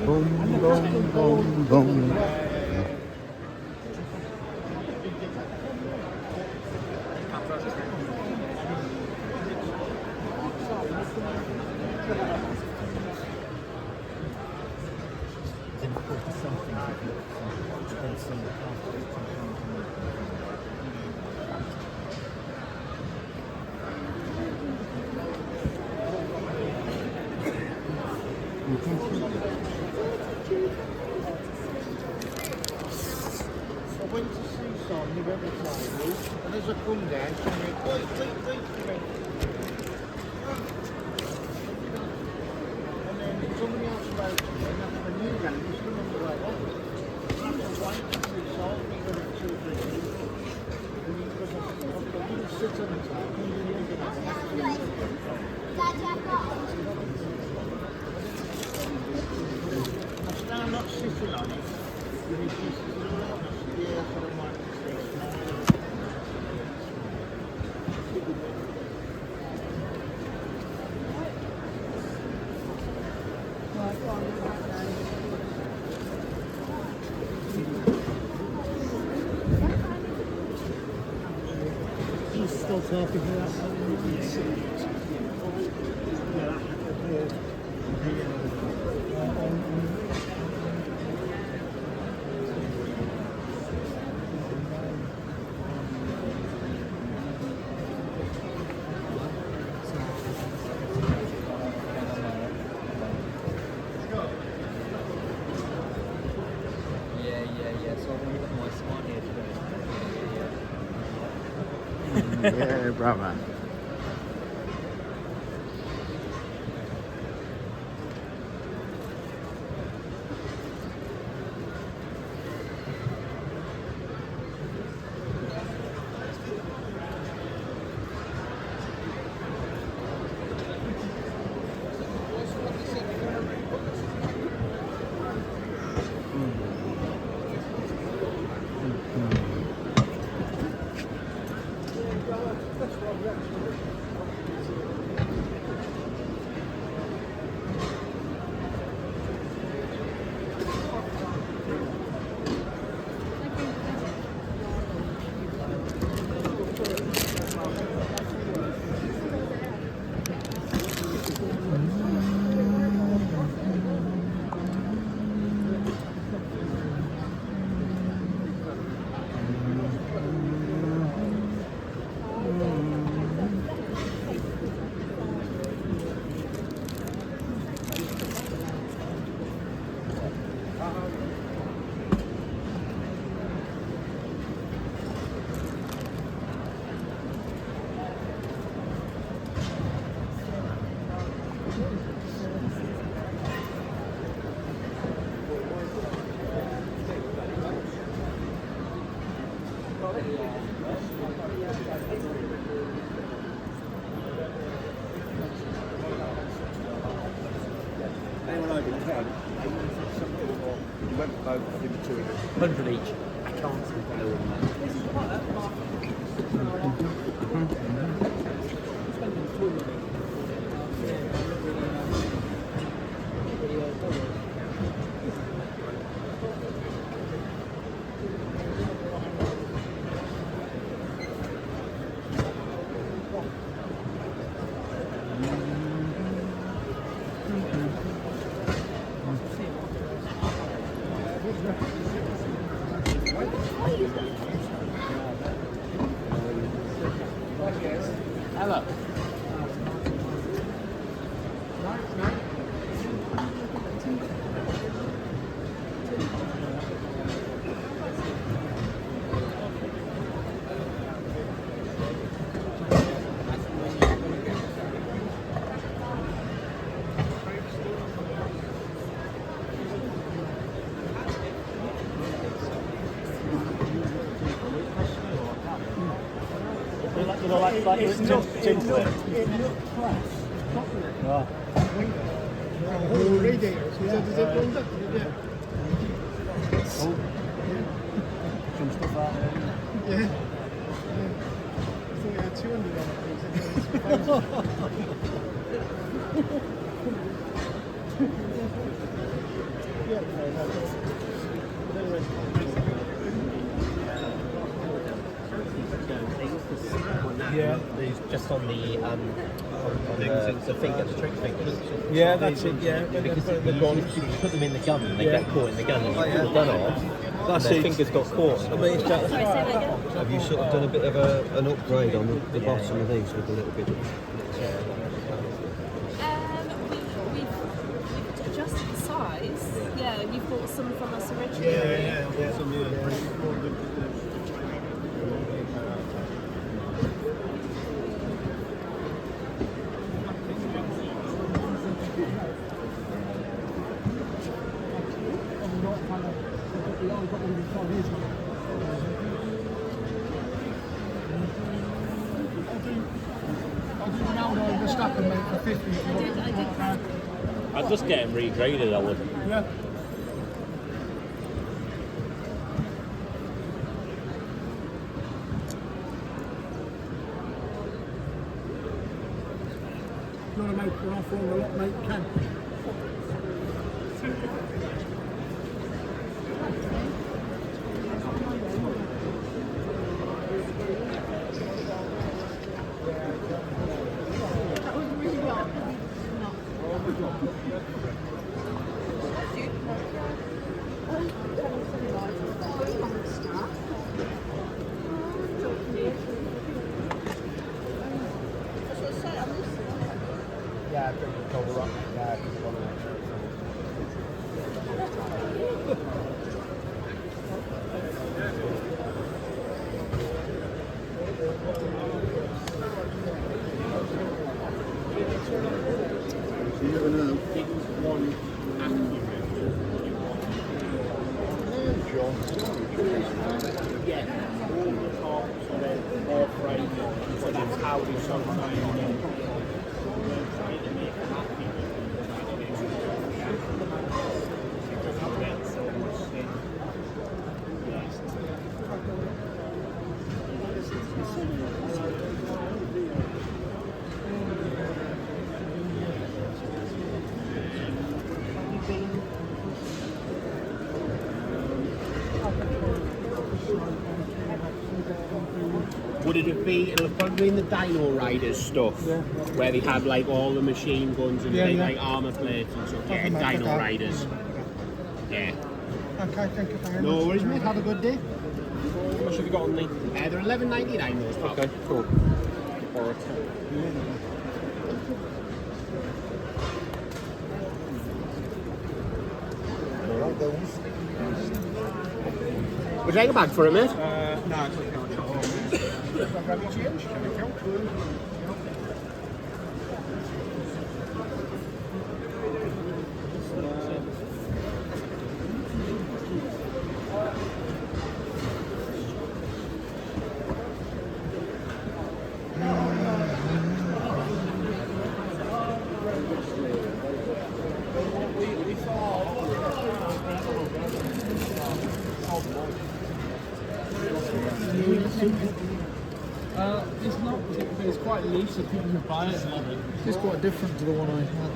Boom, boom, boom, boom. I went to see Son, the every table, and as I come down, she went, wait. And then somebody else spoke to me, and after a new game, just remember where I was. I was waiting to see Son, we went at 2 or 3 people, and because I didn't sit on the table, I didn't look at it. I'm not sitting on it. He's still talking to us. Yeah, brother. Anyone over the head? You went over, I think, 200 each. I can't see Hello. It's not it looked crass. Right. Oh, radiators. Was that, does it build up? Some stuff out there. Yeah. I thought we had 200 on Yeah, he's just on the the finger, the trick fingers. Yeah, that's it. Yeah, because if you put them in the gun, and they get caught in the gun, and you pull the gun off. That's their it. fingers got caught. I mean, it's just, Have you sort of done a bit of an upgrade on the bottom of these with a little bit of... We've adjusted the size. Yeah, you bought some from us originally. yeah. Some, I'd just get him regraded, I would. Yeah. you want to make an offer on the lot, mate, you can. Yeah, I think it's over up. Yeah, You never know. Yeah, all the tops and then all framed, so that's how we Would it be, it'll probably be in the Dino Riders stuff, where they have like all the machine guns and big like armour plates and stuff. Yeah, Dino Riders. Yeah. Okay, thank you very much. No worries, mate. Have a good day. How much have you got on me? They're $11.99 those. Okay, cool. Alright. Would you like a bag for it, mate? No, it's okay. Grab your change. It's not, it's quite loose, so people who buy it love it. It's quite different to the one I had.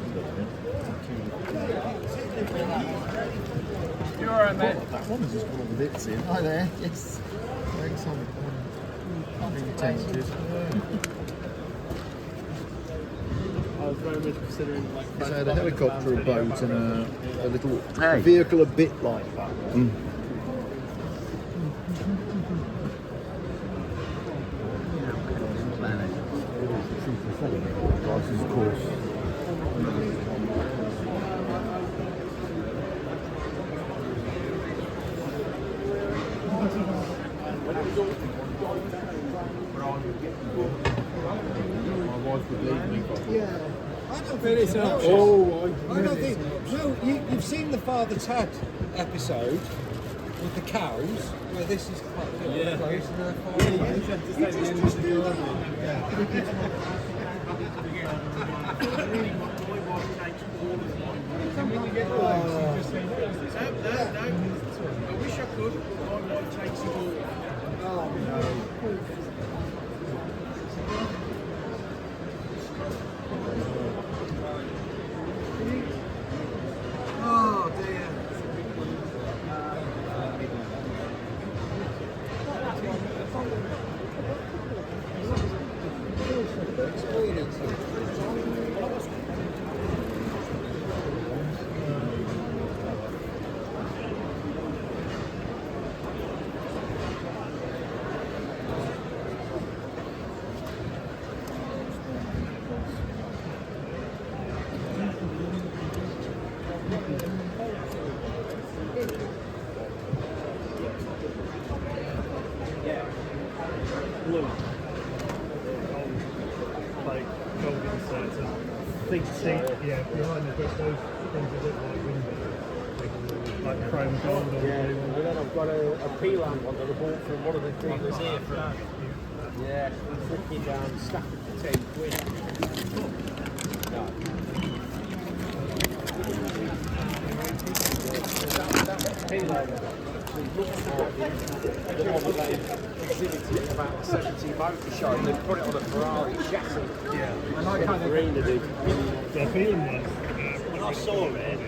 You're alright, mate. That one is just one of the bits in. Hi there, yes. Thanks, I'm being tempted. I was very much considering like. So I had a helicopter, a boat, and a little vehicle a bit like that. Prices, of course. My wife would leave me. Yeah. I don't think it's no, I don't think. No, you've seen the Father Tad episode with the cows, where this is quite close to their I wish I could, but my wife takes it all. Oh no. Oh dear. Like golden inserts and big seat, yeah, behind the book, those things that look like windows, like chrome gold or blue. And then I've got a P-Land one that I bought from one of the dealers here from. Yeah, freaking down, stacked it for £10. No. exhibiting about a 70 motor show and they put it on a Ferrari chassis. Yeah. And I kind of really did. They're feeling one. When I saw it,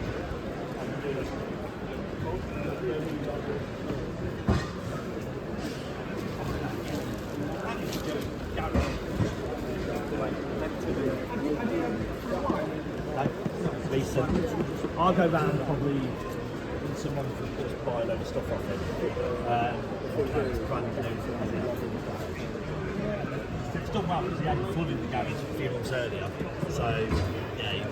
Lisa, I'll go round probably once a month and just buy a load of stuff off him. It's done well because he had flood in the garage a few months earlier. So, yeah.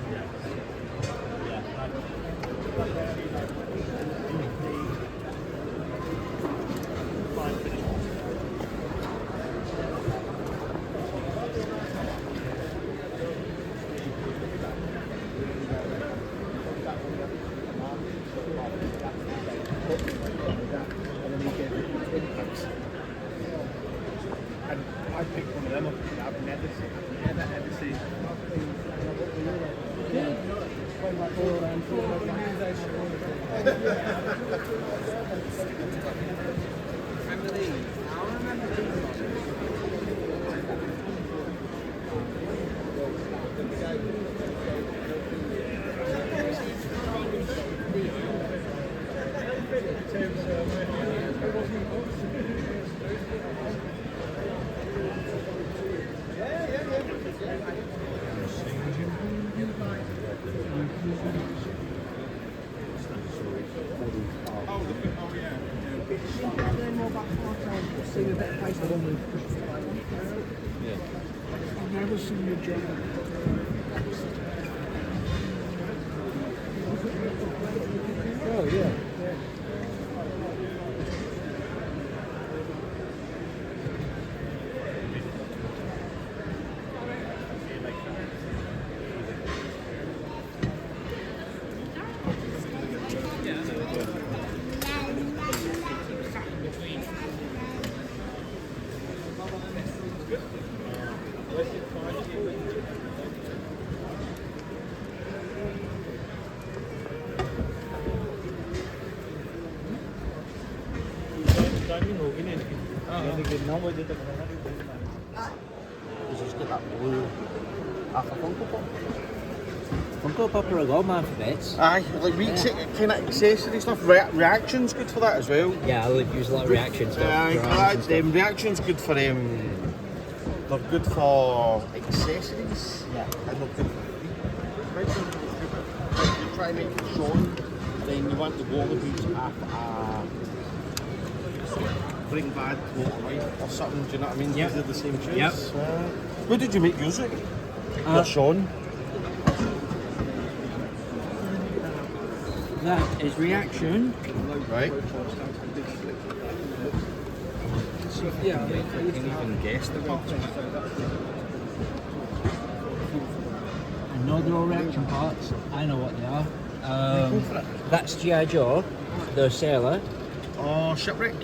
And I picked one of them up that I've never seen. I've never seen you drive. Oh, yeah. Funko Pop are a god man for bits. Aye, like kind of accessory stuff. Reaction's good for that as well. Yeah, I use a lot of reaction stuff. Reaction's good for they're good for accessories. Yeah. And they're good for you try and make it shone, then you want the wallabies have bring bad water or something, do you know what I mean? Yep. They're the same shoes. Yep. Where did you make music? Your Sean. That is reaction. Right. Yeah, you can even guess the parts. I know they're all reaction parts. I know what they are. That's G.I. Joe, the sailor. Oh, Shipwreck?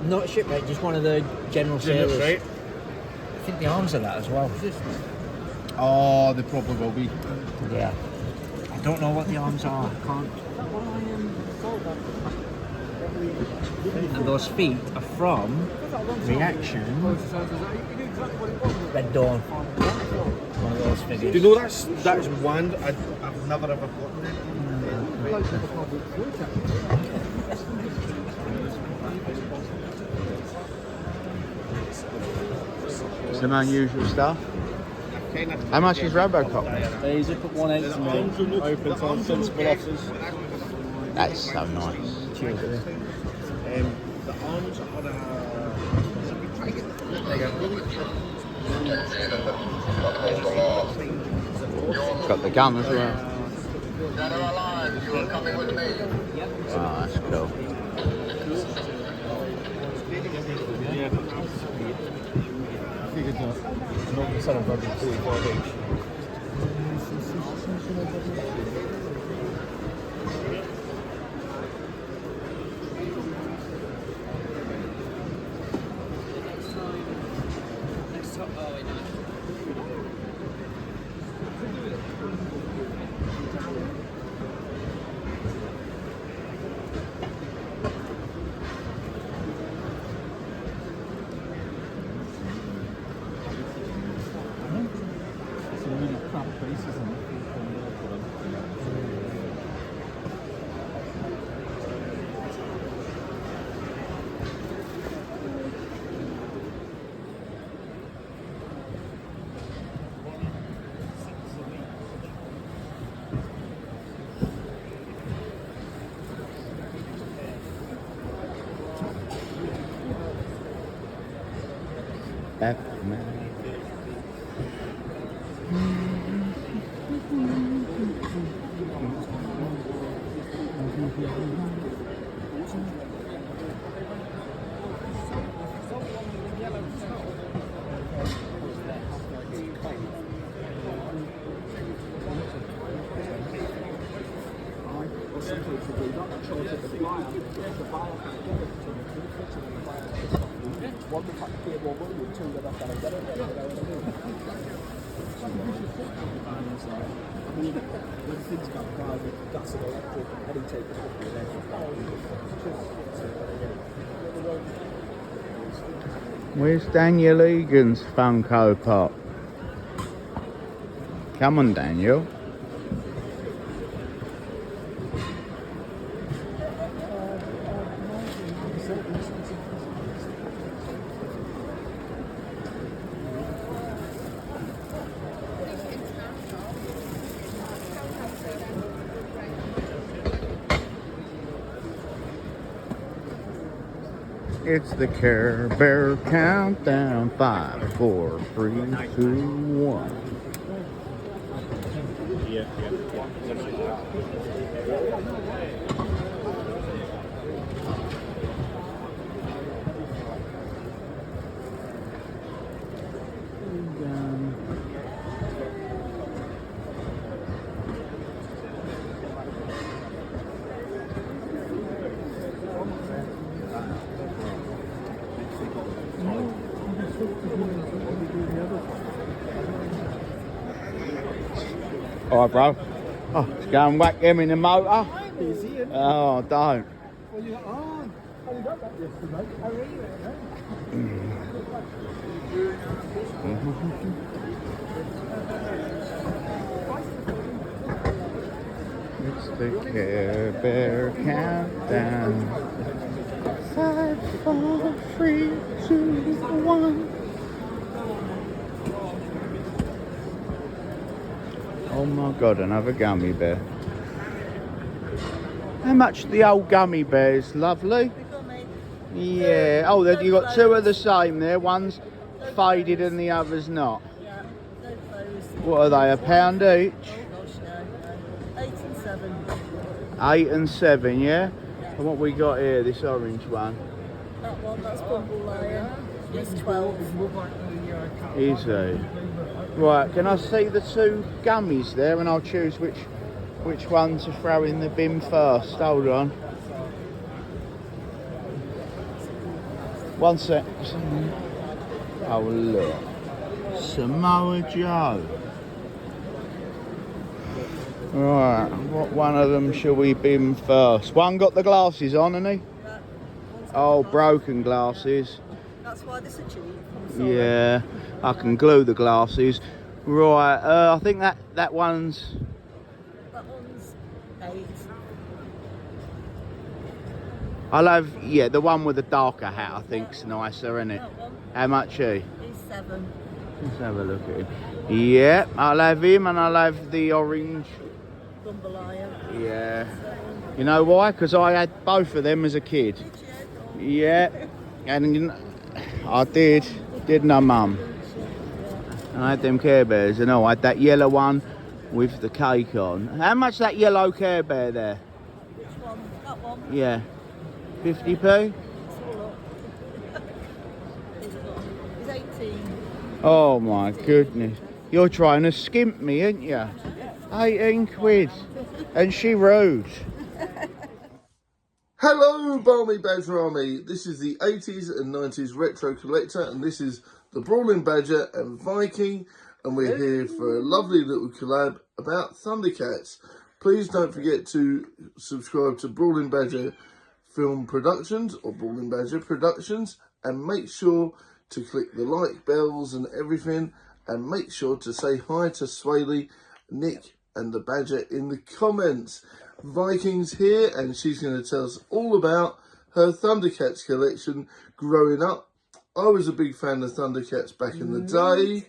Not Shipwreck, just one of the general sailors. Right. I think the arms are that as well. Oh, they probably will be. Yeah. I don't know what the arms are. I can't. And those feet are from Reaction Red Dawn. One of those figures. Do you know that's one I've never ever gotten it. Some unusual stuff. How much is Robocop? He's up at 180 to me. Open time, sensible offers. That's so nice. Cheers. The arms are Got the gun as well. Wow, that's cool. I figured I'm not selling for 45 each. Batman. Where's Daniel Egan's Funko Pop? Come on, Daniel. It's the Care Bear countdown. 5, 4, 3, 2, 1. Alright, bro. Oh, let's go and whack him in the motor. Oh, don't. Well, you only got that yesterday. How are you? It's the Care Bear countdown. 5, 4, 3, 2, 1. Oh my God, another gummy bear. How much the old gummy bears? Lovely. Yeah. Oh, you got two of the same there. One's faded and the other's not. What are they? £1 each? 8 and 7. 8 and 7, yeah? And what we got here, this orange one? That one, that's Bumble Lion. It's 12. Is he? Right, can I see the two gummies there and I'll choose which one to throw in the bin first. Hold on. One sec. Oh look. Samoa Joe. Right, what one of them shall we bin first? One got the glasses on, hasn't he? Yeah. Oh, broken glasses. That's why this is cheap. Yeah, I can glue the glasses. Right, I think that one's... That one's 8. I'll have, yeah, the one with the darker hat I think's nicer, isn't it? How much he? He's 7. Let's have a look at him. Yeah, I'll have him and I'll have the orange. Bumble Lion. Yeah. You know why? Because I had both of them as a kid. Yeah, and I didn't I, Mum? I had them Care Bears and I had that yellow one with the cake on. How much that yellow Care Bear there? Which one? That one? Yeah. 50p? He's 18. Oh my goodness. You're trying to skimp me, ain't you? 18 quid. And she rude. Hello, Balmy Badger Army. This is the 80s and 90s Retro Collector, and this is the Brawling Badger and Viking, and we're here for a lovely little collab about Thundercats. Please don't forget to subscribe to Brawling Badger Film Productions or Brawling Badger Productions, and make sure to click the like bells and everything, and make sure to say hi to Swaley, Nick and the Badger in the comments. Viking's here and she's going to tell us all about her Thundercats collection growing up. I was a big fan of Thundercats back in the day,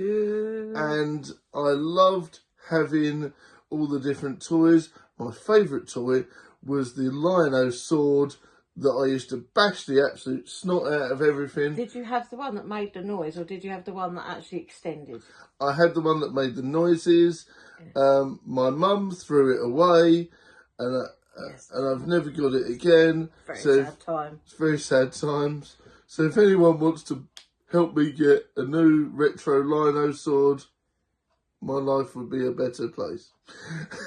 and I loved having all the different toys. My favourite toy was the Lion-O sword that I used to bash the absolute snot out of everything. Did you have the one that made the noise, or did you have the one that actually extended? I had the one that made the noises. My mum threw it away, and I've never got it again. Very so sad time. It's very sad times. So if anyone wants to help me get a new retro lino sword, my life would be a better place.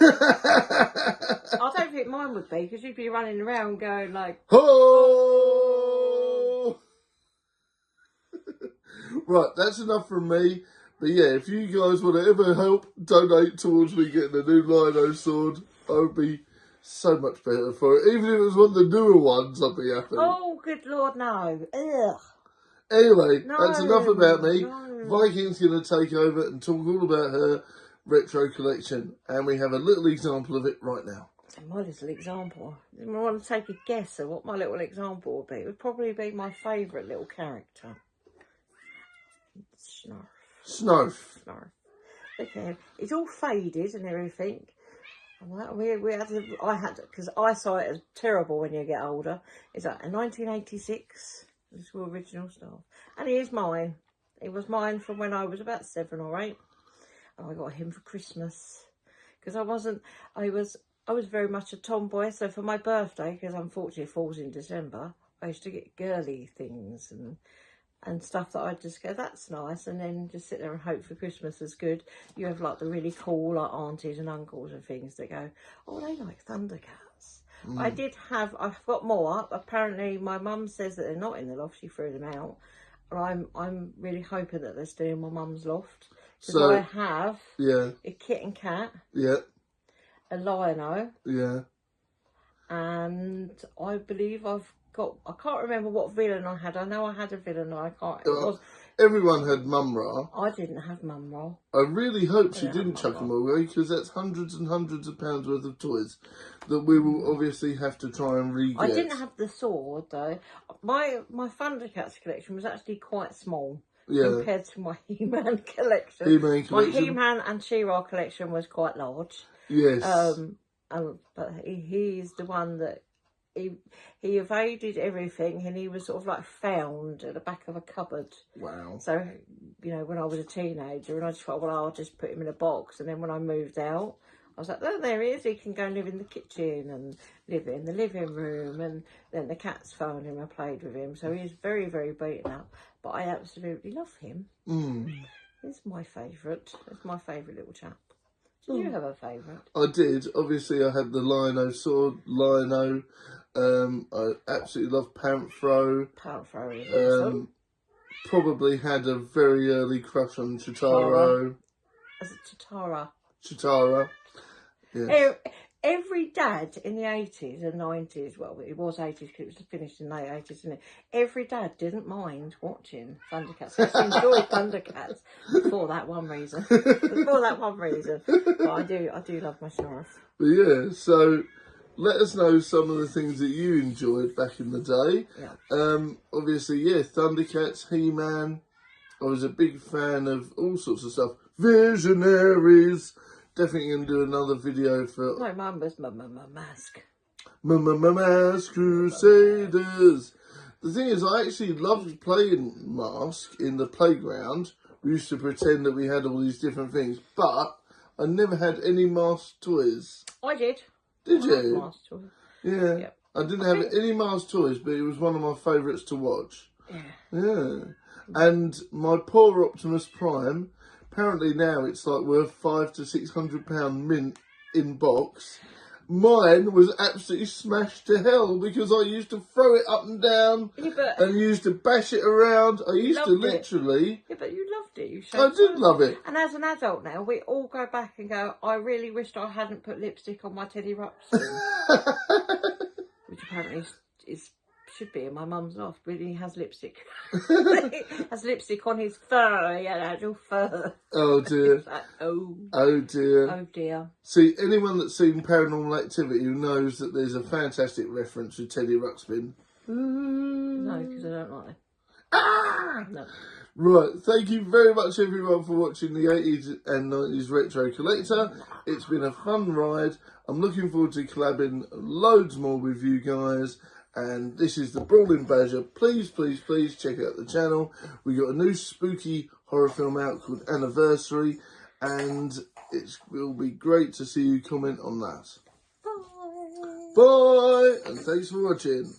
I don't think mine would be, because you'd be running around going like... Oh! Right, that's enough from me. But yeah, if you guys want to ever help donate towards me getting a new lino sword, I would be so much better for it. Even if it was one of the newer ones, I'd be happy. Oh, good Lord, no. Ugh. Anyway, No, that's enough about me. no. Viking's going to take over and talk all about her retro collection. And we have a little example of it right now. My little example. I want to take a guess of what my little example would be. It would probably be my favourite little character. Snarf. Snarf. Snarf. Okay, it's all faded and everything. I had to, because eyesight is terrible when you get older. It's like a 1986. This is original stuff, and he is mine. It was mine from when I was about 7 or 8, and I got him for Christmas because I was very much a tomboy. So for my birthday, because unfortunately it falls in December, I used to get girly things and stuff that I'd just go, that's nice, and then just sit there and hope for Christmas is good. You have like the really cool like aunties and uncles and things that go, oh, they like Thundercats. I've got more. Apparently my mum says that they're not in the loft, she threw them out. And I'm really hoping that they're still in my mum's loft. Because I have a kit and cat, a lino, and I believe I can't remember what villain I had. I know I had a villain. Everyone had Mum-Ra. I didn't have Mum-Ra. I really hope she didn't chuck them away, because that's hundreds and hundreds of pounds worth of toys that we will obviously have to try and re-get. I didn't have the sword though. My Thundercats collection was actually quite small compared to my He-Man collection. My He-Man and She-Ra collection was quite large. Yes. But he's the one that he evaded everything, and he was sort of like found at the back of a cupboard. Wow. So, you know, when I was a teenager, and I just thought, well, I'll just put him in a box. And then when I moved out, I was like, oh, there he is. He can go and live in the kitchen and live in the living room. And then the cats found him and played with him. So he's very, very beaten up. But I absolutely love him. He's my favourite. He's my favourite little chap. Did you have a favourite? I did. Obviously, I had the Lino sword, Lino. I absolutely love Panthro. Panthro is awesome. Probably had a very early crush on Chitaro. Is it Chitara? Chitara. Yes. Every dad in the 80s and 90s, well, it was 80s because it was finished in the late 80s, isn't it? Every dad didn't mind watching Thundercats. They enjoyed Thundercats for that one reason. But I do love my Snarf. But yeah, so let us know some of the things that you enjoyed back in the day. Yeah. Obviously, Thundercats, He-Man. I was a big fan of all sorts of stuff. Visionaries. Definitely going to do another video for... No, mine was Mask. Mask Crusaders. The thing is, I actually loved playing Mask in the playground. We used to pretend that we had all these different things, but I never had any Mask toys. I did. Did you? Mask toys. Yeah. Yep. I didn't have any Mask toys, but it was one of my favourites to watch. Yeah. And my poor Optimus Prime... Apparently now it's like worth £500 to £600 mint in box. Mine was absolutely smashed to hell because I used to throw it up and down and used to bash it around. I used to literally... Yeah, but you loved it. I did love it. And as an adult now, we all go back and go, I really wished I hadn't put lipstick on my Teddy Ruxpin. Which apparently should be in my mum's loft, but he has lipstick. He has lipstick on his fur, actual fur. Oh dear. Like, oh dear. Oh dear. See, anyone that's seen Paranormal Activity who knows that there's a fantastic reference to Teddy Ruxpin. No, because I don't like it. No. Right, thank you very much everyone for watching the 80s and 90s Retro Collector. It's been a fun ride. I'm looking forward to collabing loads more with you guys. And this is the Brawling Badger. Please, please, please check out the channel. We got a new spooky horror film out called Anniversary, and it will be great to see you comment on that. Bye, and thanks for watching.